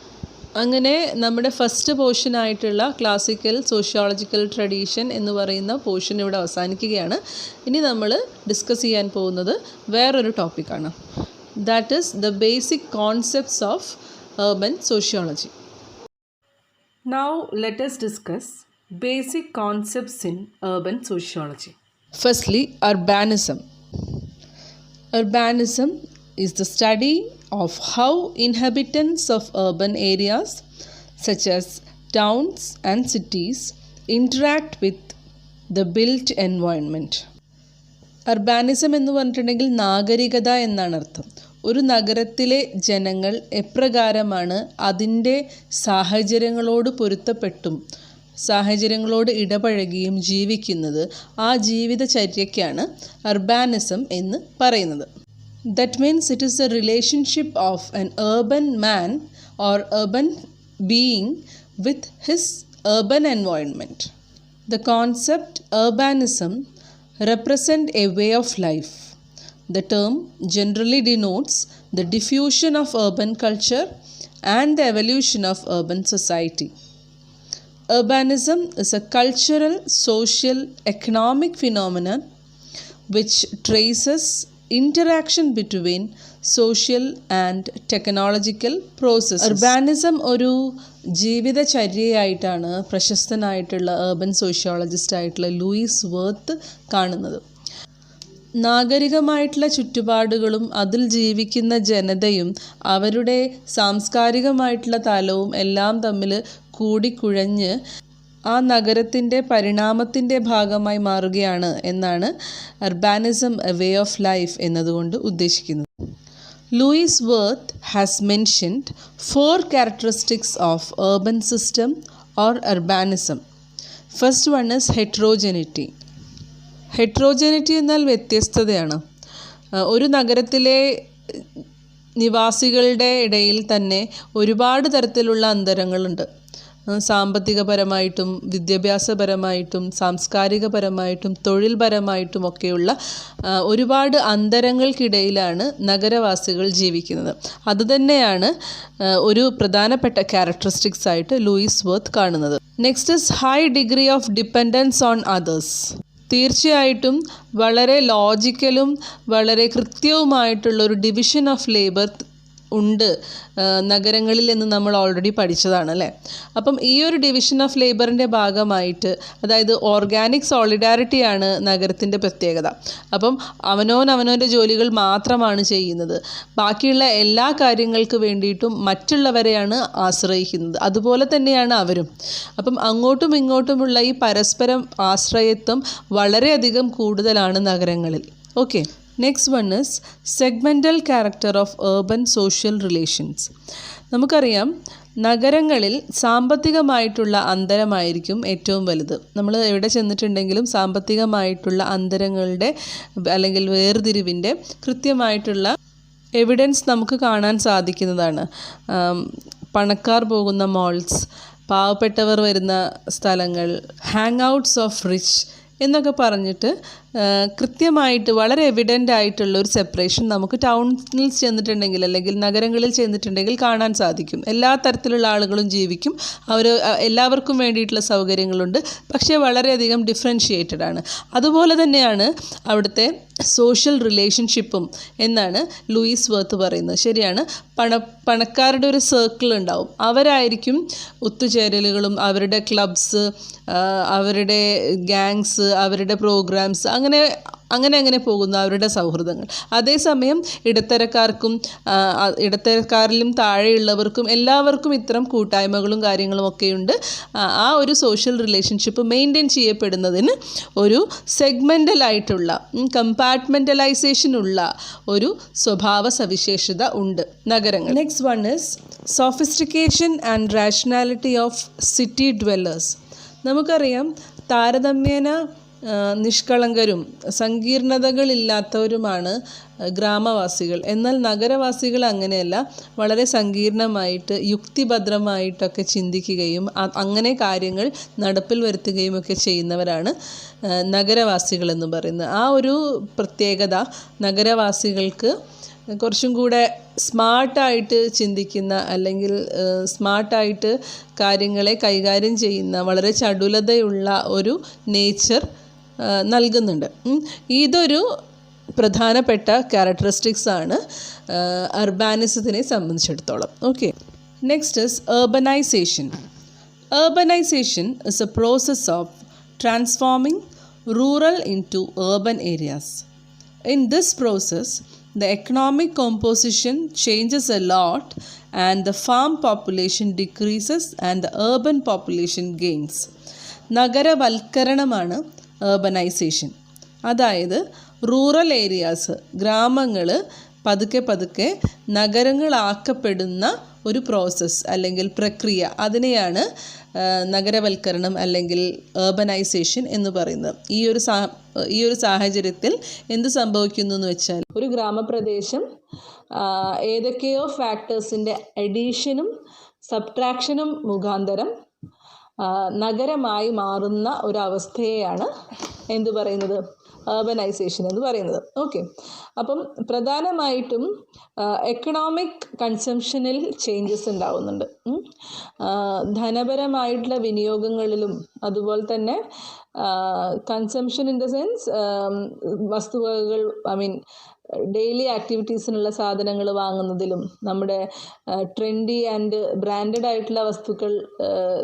അങ്ങനെ നമ്മുടെ ഫസ്റ്റ് പോർഷനായിട്ടുള്ള ക്ലാസിക്കൽ സോഷ്യോളജിക്കൽ ട്രഡീഷൻ എന്ന് പറയുന്ന പോർഷൻ ഇവിടെ അവസാനിക്കുകയാണ്. ഇനി നമ്മൾ ഡിസ്കസ് ചെയ്യാൻ പോകുന്നത് വേറൊരു ടോപ്പിക്കാണ്. That is the basic concepts of urban sociology. Now let us discuss basic concepts in urban sociology. Firstly, urbanism. Urbanism is the study of how inhabitants of urban areas such as towns and cities interact with the built environment. അർബാനിസം എന്ന് പറഞ്ഞിട്ടുണ്ടെങ്കിൽ നാഗരികത എന്നാണ് അർത്ഥം. ഒരു നഗരത്തിലെ ജനങ്ങൾ എപ്രകാരമാണ് അതിൻ്റെ സാഹചര്യങ്ങളോട് പൊരുത്തപ്പെട്ടും സാഹചര്യങ്ങളോട് ഇടപഴകിയും ജീവിക്കുന്നത്, ആ ജീവിതചര്യയ്ക്കാണ് അർബാനിസം എന്ന് പറയുന്നത്. That means it is a relationship of an urban man or urban being with his urban environment. The concept urbanism represent a way of life. The term generally denotes the diffusion of urban culture and the evolution of urban society. Urbanism is a cultural, social, economic phenomenon which traces interaction between social and technological processes. Urbanism ഒരു ജീവിതചര്യയായിട്ടാണ് പ്രശസ്തനായിട്ടുള്ള urban sociologist ആയിട്ടുള്ള ലൂയിസ് വർത്ത് കാണുന്നത്. നാഗരികമായിട്ടുള്ള ചുറ്റുപാടുകളും അതിൽ ജീവിക്കുന്ന ജനതയും അവരുടെ സാംസ്കാരികമായിട്ടുള്ള തലവും എല്ലാം തമ്മിൽ കൂടിക്കുഴഞ്ഞ് ആ നഗരത്തിൻ്റെ പരിണാമത്തിൻ്റെ ഭാഗമായി മാറുകയാണ് എന്നാണ് urbanism a way of life എന്നതുകൊണ്ട് ഉദ്ദേശിക്കുന്നത്. Louis Wirth has mentioned 4 characteristics of urban system or urbanism. First one is heterogeneity. ഹെട്രോജനിറ്റി എന്നാൽ വ്യത്യസ്തതയാണ്. ഒരു നഗരത്തിലെ നിവാസികളുടെ ഇടയിൽ തന്നെ ഒരുപാട് തരത്തിലുള്ള അന്തരങ്ങളുണ്ട്. സാമ്പത്തികപരമായിട്ടും വിദ്യാഭ്യാസപരമായിട്ടും സാംസ്കാരികപരമായിട്ടും തൊഴിൽപരമായിട്ടും ഒക്കെയുള്ള ഒരുപാട് അന്തരങ്ങൾക്കിടയിലാണ് നഗരവാസികൾ ജീവിക്കുന്നത്. അതുതന്നെയാണ് ഒരു പ്രധാനപ്പെട്ട ക്യാരക്ടറിസ്റ്റിക്സ് ആയിട്ട് ലൂയിസ് വർത്ത് കാണുന്നത്. Next is high degree of dependence on others. തീർച്ചയായിട്ടും വളരെ ലോജിക്കലും വളരെ കൃത്യവുമായിട്ടുള്ളൊരു ഡിവിഷൻ ഓഫ് ലേബർ ഉണ്ട് നഗരങ്ങളിൽ എന്ന് നമ്മൾ ഓൾറെഡി പഠിച്ചതാണ് അല്ലേ. അപ്പം ഈ ഒരു ഡിവിഷൻ ഓഫ് ലേബറിൻ്റെ ഭാഗമായിട്ട്, അതായത് ഓർഗാനിക് സോളിഡാരിറ്റിയാണ് നഗരത്തിൻ്റെ പ്രത്യേകത. അപ്പം അവനവൻ്റെ ജോലികൾ മാത്രമാണ് ചെയ്യുന്നത്. ബാക്കിയുള്ള എല്ലാ കാര്യങ്ങൾക്ക് വേണ്ടിയിട്ടും മറ്റുള്ളവരെയാണ് ആശ്രയിക്കുന്നത്. അതുപോലെ തന്നെയാണ് അവരും. അപ്പം അങ്ങോട്ടും ഇങ്ങോട്ടുമുള്ള ഈ പരസ്പരം ആശ്രയത്വം വളരെയധികം കൂടുതലാണ് നഗരങ്ങളിൽ. Okay, next one is segmental character of urban social relations. നമുക്കറിയാം നഗരങ്ങളിൽ സാമ്പത്തികമായിട്ടുള്ള അന്തരമായിരിക്കും ഏറ്റവും വലുത്. നമ്മൾ എവിടെ ചെന്നിട്ടുണ്ടെങ്കിലും സാമ്പത്തികമായിട്ടുള്ള അന്തരങ്ങളുടെ അല്ലെങ്കിൽ വേർതിരിവിൻ്റെ കൃത്യമായിട്ടുള്ള എവിഡൻസ് നമുക്ക് കാണാൻ സാധിക്കുന്നതാണ്. പണക്കാർ പോകുന്ന മോൾസ്, പാവപ്പെട്ടവർ വരുന്ന സ്ഥലങ്ങൾ, ഹാങ് ഔട്ട്സ് ഓഫ് റിച്ച് എന്നൊക്കെ പറഞ്ഞിട്ട് കൃത്യമായിട്ട് വളരെ എവിഡൻ്റ് ആയിട്ടുള്ള ഒരു സെപ്പറേഷൻ നമുക്ക് ടൗണിൽ ചെന്നിട്ടുണ്ടെങ്കിൽ അല്ലെങ്കിൽ നഗരങ്ങളിൽ ചെന്നിട്ടുണ്ടെങ്കിൽ കാണാൻ സാധിക്കും. എല്ലാ തരത്തിലുള്ള ആളുകളും ജീവിക്കും, എല്ലാവർക്കും വേണ്ടിയിട്ടുള്ള സൗകര്യങ്ങളുണ്ട്, പക്ഷേ വളരെയധികം ഡിഫറൻഷിയേറ്റഡ് ആണ്. അതുപോലെ തന്നെയാണ് അവിടുത്തെ സോഷ്യൽ റിലേഷൻഷിപ്പും എന്നാണ് ലൂയിസ് വർത്ത് പറയുന്നത്. ശരിയാണ്, പണക്കാരുടെ ഒരു സർക്കിൾ ഉണ്ടാവും, അവരായിരിക്കും ഒത്തുചേരലുകളും അവരുടെ ക്ലബ്സ്, അവരുടെ ഗാങ്സ്, അവരുടെ പ്രോഗ്രാംസ്, അങ്ങനെ പോകുന്നു അവരുടെ സൗഹൃദങ്ങൾ. അതേസമയം ഇടത്തരക്കാരിലും താഴെയുള്ളവർക്കും എല്ലാവർക്കും ഇത്തരം കൂട്ടായ്മകളും കാര്യങ്ങളും ഒക്കെയുണ്ട്. ആ ഒരു സോഷ്യൽ റിലേഷൻഷിപ്പ് മെയിൻറ്റെയിൻ ചെയ്യപ്പെടുന്നതിന് ഒരു സെഗ്മെൻ്റലായിട്ടുള്ള കമ്പാർട്ട്മെൻ്റലൈസേഷൻ ഉള്ള ഒരു സ്വഭാവ സവിശേഷത ഉണ്ട് നഗരങ്ങൾ. Next one is sophistication and rationality of city dwellers. നമുക്കറിയാം താരതമ്യേന നിഷ്കളങ്കരും സങ്കീർണതകളില്ലാത്തവരുമാണ് ഗ്രാമവാസികൾ. എന്നാൽ നഗരവാസികൾ അങ്ങനെയല്ല, വളരെ സങ്കീർണമായിട്ട് യുക്തിഭദ്രമായിട്ടൊക്കെ ചിന്തിക്കുകയും അങ്ങനെ കാര്യങ്ങൾ നടപ്പിൽ വരുത്തുകയും ഒക്കെ ചെയ്യുന്നവരാണ് നഗരവാസികൾ എന്ന് പറയുന്നത്. ആ ഒരു പ്രത്യേകത നഗരവാസികൾക്ക് കുറച്ചും കൂടെ സ്മാർട്ടായിട്ട് ചിന്തിക്കുന്ന അല്ലെങ്കിൽ സ്മാർട്ടായിട്ട് കാര്യങ്ങളെ കൈകാര്യം ചെയ്യുന്ന വളരെ ചടുലതയുള്ള ഒരു നേച്ചർ നൽകുന്നുണ്ട്. ഇതൊരു പ്രധാനപ്പെട്ട ക്യാരക്ടറിസ്റ്റിക്സ് ആണ് അർബാനിസത്തിനെ സംബന്ധിച്ചിടത്തോളം. Okay, next is urbanization. Urbanization is a process of transforming rural into urban areas. In this process, the economic composition changes a lot and the farm population decreases and the urban population gains. നഗരവൽക്കരണമാണ് urbanization. അതായത് റൂറൽ ഏരിയാസ്, ഗ്രാമങ്ങൾ പതുക്കെ നഗരങ്ങളാക്കപ്പെടുന്ന ഒരു പ്രോസസ്സ് അല്ലെങ്കിൽ പ്രക്രിയ, അതിനെയാണ് നഗരവൽക്കരണം അല്ലെങ്കിൽ urbanization എന്ന് പറയുന്നത്. ഈ ഒരു സാഹചര്യത്തിൽ എന്ത് സംഭവിക്കുന്നു എന്ന് വെച്ചാൽ ഒരു ഗ്രാമപ്രദേശം ഏതൊക്കെയോ ഫാക്ടേഴ്സിൻ്റെ അഡീഷനും സബ്ട്രാക്ഷനും മുഖാന്തരം നഗരമായി മാറുന്ന ഒരവസ്ഥയെയാണ് എന്ത് പറയുന്നത്, urbanization എന്ന് പറയുന്നത്. ഓക്കെ, അപ്പം പ്രധാനമായിട്ടും എക്കണോമിക് കൺസംഷനിൽ ചേഞ്ചസ് ഉണ്ടാവുന്നുണ്ട്. ധനപരമായിട്ടുള്ള വിനിയോഗങ്ങളിലും അതുപോലെ തന്നെ കൺസംഷൻ ഇൻ ദ സെൻസ് വസ്തുവകകൾ, ഡെയിലി ആക്ടിവിറ്റീസിനുള്ള സാധനങ്ങൾ വാങ്ങുന്നതിലും നമ്മുടെ ട്രെൻഡി ആൻഡ് ബ്രാൻഡഡ് ആയിട്ടുള്ള വസ്തുക്കൾ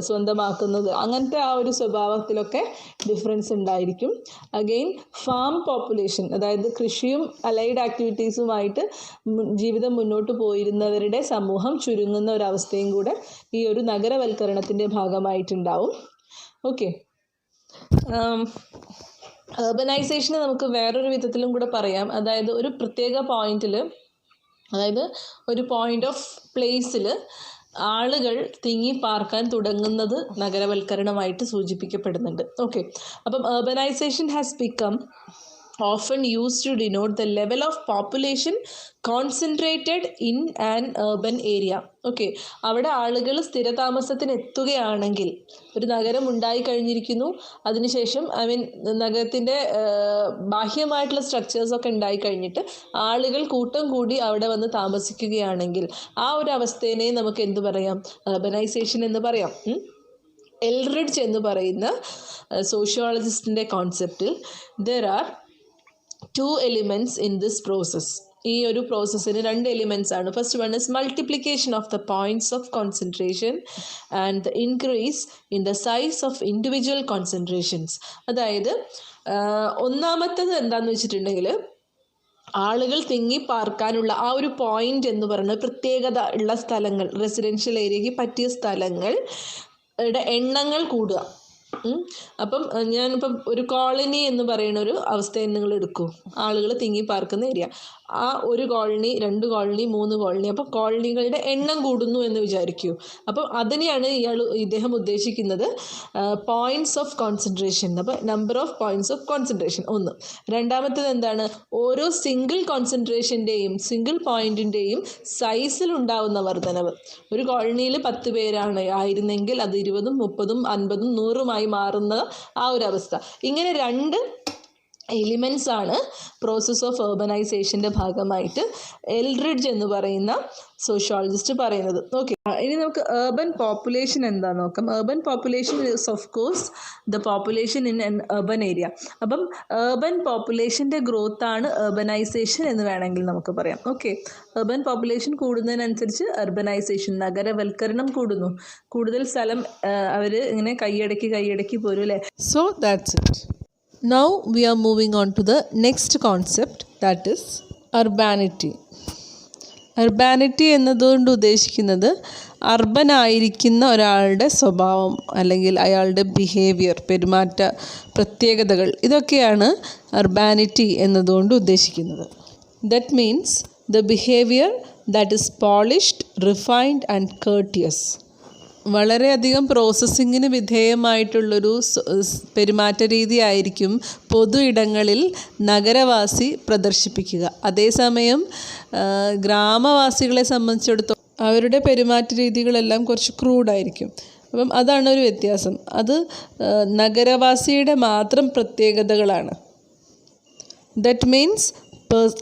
സ്വന്തമാക്കുന്നത്, അങ്ങനത്തെ ആ ഒരു സ്വഭാവത്തിലൊക്കെ ഡിഫറൻസ് ഉണ്ടായിരിക്കും. അഗെയിൻ ഫാം പോപ്പുലേഷൻ, അതായത് കൃഷിയും അലൈഡ് ആക്ടിവിറ്റീസുമായിട്ട് ജീവിതം മുന്നോട്ട് പോയിരുന്നവരുടെ സമൂഹം ചുരുങ്ങുന്ന ഒരവസ്ഥയും കൂടെ ഈ ഒരു നഗരവൽക്കരണത്തിൻ്റെ ഭാഗമായിട്ടുണ്ടാവും. ഓക്കെ, urbanization നമുക്ക് വേറൊരു വിധത്തിലും കൂടെ പറയാം. അതായത് ഒരു പ്രത്യേക പോയിന്റിൽ, അതായത് ഒരു പോയിന്റ് ഓഫ് പ്ലേസിൽ ആളുകൾ തിങ്ങി പാർക്കാൻ തുടങ്ങുന്നത് നഗരവൽക്കരണമായിട്ട് സൂചിപ്പിക്കപ്പെടുന്നുണ്ട്. ഓക്കെ, അപ്പം urbanization has become often used to denote the level of population concentrated in an urban area. Okay, അവിടെ ആളുകൾ സ്ഥിരതാമസത്തിന് എത്തുകയാണെങ്കിൽ, ഒരു നഗരം ഉണ്ടായി കഴിഞ്ഞിരിക്കുന്നു, അതിനുശേഷം നഗരത്തിൻ്റെ ബാഹ്യമായിട്ടുള്ള സ്ട്രക്ചേഴ്സൊക്കെ ഉണ്ടായി കഴിഞ്ഞിട്ട് ആളുകൾ കൂട്ടം കൂടി അവിടെ വന്ന് താമസിക്കുകയാണെങ്കിൽ ആ ഒരു അവസ്ഥയെ നമുക്ക് എന്ത് പറയാം, urbanization എന്ന് പറയാം. എൽറിഡ്ജ് എന്ന് പറയുന്ന സോഷ്യോളജിസ്റ്റിൻ്റെ കോൺസെപ്റ്റിൽ there are two elements in this process. ഈ ഒരു പ്രോസസ്സിന് രണ്ട് എലിമെൻറ്റ്സ് ആണ്. First one is multiplication of the points of concentration and the increase in the size of individual concentrations. അതായത് ഒന്നാമത്തത് എന്താണെന്ന് വെച്ചിട്ടുണ്ടെങ്കിൽ, ആളുകൾ തിങ്ങി പാർക്കാനുള്ള ആ ഒരു പോയിന്റ് എന്ന് പറയുന്നത് പ്രത്യേകത ഉള്ള സ്ഥലങ്ങൾ, റെസിഡൻഷ്യൽ ഏരിയയ്ക്ക് പറ്റിയ സ്ഥലങ്ങളുടെ എണ്ണങ്ങൾ കൂടുക. അപ്പം ഞാനിപ്പം ഒരു കോളനി എന്ന് പറയുന്ന ഒരു അവസ്ഥയെ നിങ്ങൾ എടുക്കൂ. ആളുകൾ തിങ്ങി പാർക്കുന്ന ഏരിയ. ആ ഒരു കോളനി, 2 കോളനി, 3 കോളനി, അപ്പോൾ കോളനികളുടെ എണ്ണം കൂടുന്നു എന്ന് വിചാരിക്കൂ. അപ്പം അതിനെയാണ് ഇദ്ദേഹം ഉദ്ദേശിക്കുന്നത് പോയിൻറ്റ്സ് ഓഫ് കോൺസെൻട്രേഷൻ. അപ്പോൾ number of points of concentration ഒന്ന്. രണ്ടാമത്തേത് എന്താണ്? ഓരോ സിംഗിൾ കോൺസെൻട്രേഷൻ്റെയും സിംഗിൾ പോയിൻറ്റിൻ്റെയും സൈസിലുണ്ടാവുന്ന വർധനവ്. ഒരു കോളനിയിൽ 10 പേരാണ് ആയിരുന്നെങ്കിൽ അത് 20, 30, 50, 100 മാറുന്ന ആ ഒരു അവസ്ഥ. ഇങ്ങനെ 2 എലിമെൻറ്റ്സ് ആണ് പ്രോസസ് ഓഫ് urbanization ഭാഗമായിട്ട് എൽറിഡ്ജ് എന്ന് പറയുന്ന സോഷ്യോളജിസ്റ്റ് പറയുന്നത്. ഓക്കെ, ഇനി നമുക്ക് urban population എന്താണെന്ന് നോക്കാം. urban population is of course the population in an urban area. അപ്പം urban populationൻ്റെ ഗ്രോത്ത് ആണ് urbanization എന്ന് വേണമെങ്കിൽ നമുക്ക് പറയാം. ഓക്കെ, urban population കൂടുന്നതിനനുസരിച്ച് urbanization, നഗരവൽക്കരണം കൂടുന്നു. കൂടുതൽ സ്ഥലം അവർ ഇങ്ങനെ കൈയടക്കി പോരും അല്ലേ. So that's it. Now we are moving on to the next concept, that is urbanity. Urbanity എന്നതുകൊണ്ട് ഉദ്ദേശിക്കുന്നത് അർബൻ ആയിരിക്കുന്ന ഒരാളുടെ സ്വഭാവം അല്ലെങ്കിൽ അയാളുടെ ബിഹേവിയർ, പെരുമാറ്റ പ്രത്യേകതകൾ, ഇതൊക്കെയാണ് urbanity എന്നതുകൊണ്ട് ഉദ്ദേശിക്കുന്നത്. That means the behavior that is polished, refined and courteous. വളരെയധികം പ്രോസസ്സിങ്ങിന് വിധേയമായിട്ടുള്ളൊരു പെരുമാറ്റ രീതി ആയിരിക്കും പൊതു ഇടങ്ങളിൽ നഗരവാസി പ്രദർശിപ്പിക്കുക. അതേസമയം ഗ്രാമവാസികളെ സംബന്ധിച്ചിടത്തോളം അവരുടെ പെരുമാറ്റ രീതികളെല്ലാം കുറച്ച് ക്രൂഡായിരിക്കും. അപ്പം അതാണ് ഒരു വ്യത്യാസം. അത് നഗരവാസിയുടെ മാത്രം പ്രത്യേകതകളാണ്. That means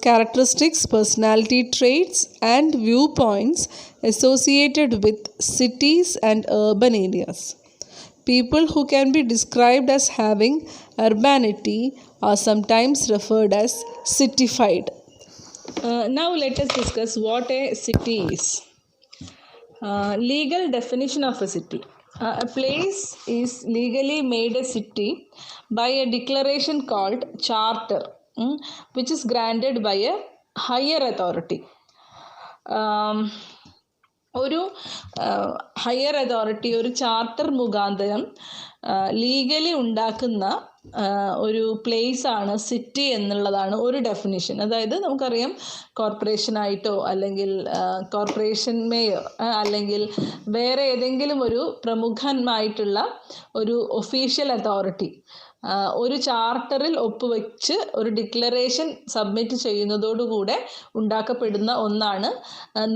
characteristics, personality traits and viewpoints associated with cities and urban areas. People who can be described as having urbanity are sometimes referred as cityfied. Now let us discuss what a city is. Legal definition of a city. A place is legally made a city by a declaration called charter, which is granted by a higher authority. ഒരു ഹയർ അതോറിറ്റി ഒരു ചാർട്ടർ മുഖാന്തരം ലീഗലി ഉണ്ടാക്കുന്ന ഒരു പ്ലേസാണ് സിറ്റി എന്നുള്ളതാണ് ഒരു ഡെഫിനിഷൻ. അതായത് നമുക്കറിയാം കോർപ്പറേഷനായിട്ടോ അല്ലെങ്കിൽ കോർപ്പറേഷൻ മേയർ അല്ലെങ്കിൽ വേറെ ഏതെങ്കിലും ഒരു പ്രമുഖമായിട്ടുള്ള ഒരു ഒഫീഷ്യൽ അതോറിറ്റി ഒരു ചാർട്ടറിൽ ഒപ്പുവെച്ച് ഒരു ഡിക്ലറേഷൻ സബ്മിറ്റ് ചെയ്യുന്നതോടുകൂടെ ഉണ്ടാക്കപ്പെടുന്ന ഒന്നാണ്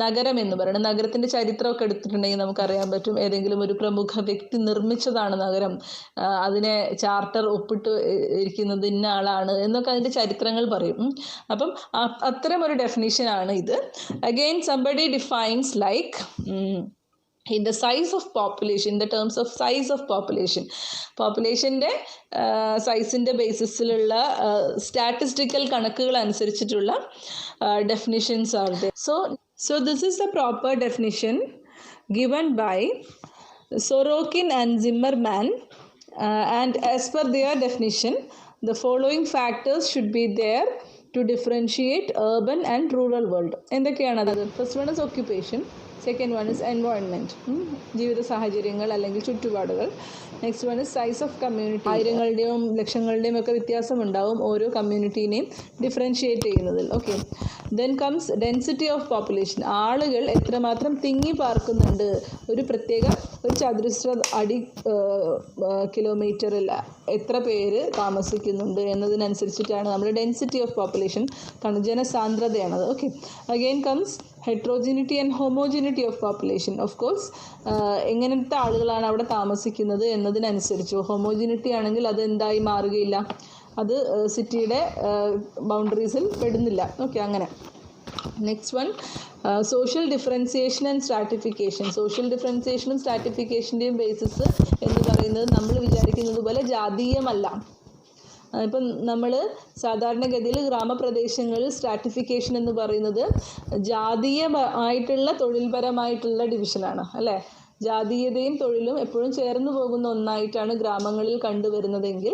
നഗരം എന്ന് പറയുന്നത്. നഗരത്തിൻ്റെ ചരിത്രമൊക്കെ എടുത്തിട്ടുണ്ടെങ്കിൽ നമുക്കറിയാൻ പറ്റും. ഏതെങ്കിലും ഒരു പ്രമുഖ വ്യക്തി നിർമ്മിച്ചതാണ് നഗരം, അതിനെ ചാർട്ടർ ഒപ്പിട്ട് ഇരിക്കുന്നത് ഇന്ന ആളാണ് എന്നൊക്കെ അതിൻ്റെ ചരിത്രങ്ങൾ പറയും. അപ്പം അത്തരം ഒരു ഡെഫിനിഷനാണ് ഇത്. Again somebody defines like in the size of population, in the terms of size of population, populationൻ്റെ സൈസിൻ്റെ ബേസിസിലുള്ള സ്റ്റാറ്റിസ്റ്റിക്കൽ കണക്കുകൾ അനുസരിച്ചിട്ടുള്ള definitions are there. So this is the proper definition given by Sorokin and Zimmerman, and as per their definition the following factors should be there to differentiate urban and rural world. എന്തൊക്കെയാണ് അത്? First one is occupation, second one is environment, ജീവിത സാഹചര്യങ്ങൾ അല്ലെങ്കിൽ ചുറ്റുപാടുകൾ. Next one is size of community. ആയിരങ്ങളുടെയും ലക്ഷങ്ങളുടെയും ഒക്കെ വ്യത്യാസമുണ്ടാവും ഓരോ കമ്മ്യൂണിറ്റീനെയും ഡിഫറൻഷിയേറ്റ് ചെയ്യുന്നതിൽ. Okay, then comes density of population. ആളുകൾ എത്രമാത്രം തിങ്ങി പാർക്കുന്നുണ്ട് ഒരു പ്രത്യേക ഒരു ചതുരശ്ര അടി കിലോമീറ്ററിൽ എത്ര പേര് താമസിക്കുന്നുണ്ട് എന്നതിനനുസരിച്ചിട്ടാണ് നമ്മൾ ഡെൻസിറ്റി ഓഫ് പോപ്പുലേഷൻ, ജനസാന്ദ്രതയാണത്. Okay, again comes heterogeneity and homogeneity of population. Of course എങ്ങനത്തെ ആളുകളാണ് അവിടെ താമസിക്കുന്നത് എന്നതിനനുസരിച്ച് ഹോമോജിനിറ്റി ആണെങ്കിൽ അത് എന്തായി മാറുകയില്ല, അത് സിറ്റിയുടെ ബൗണ്ടറീസിൽ പെടുന്നില്ല. ഓക്കെ, അങ്ങനെ. Next one social differentiation and stratification. സോഷ്യൽ ഡിഫറൻസിയേഷനും സ്ട്രാറ്റിഫിക്കേഷൻ്റെയും ബേസിസ് എന്ന് പറയുന്നത് നമ്മൾ വിചാരിക്കുന്നത് പോലെ ജാതീയമല്ല. ഇപ്പം നമ്മൾ സാധാരണഗതിയിൽ ഗ്രാമപ്രദേശങ്ങളിൽ സ്ട്രാറ്റിഫിക്കേഷൻ എന്ന് പറയുന്നത് ജാതീയമായിട്ടുള്ള തൊഴിൽപരമായിട്ടുള്ള ഡിവിഷനാണ് അല്ലേ. ജാതീയതയും തൊഴിലും എപ്പോഴും ചേർന്ന് പോകുന്ന ഒന്നായിട്ടാണ് ഗ്രാമങ്ങളിൽ കണ്ടുവരുന്നതെങ്കിൽ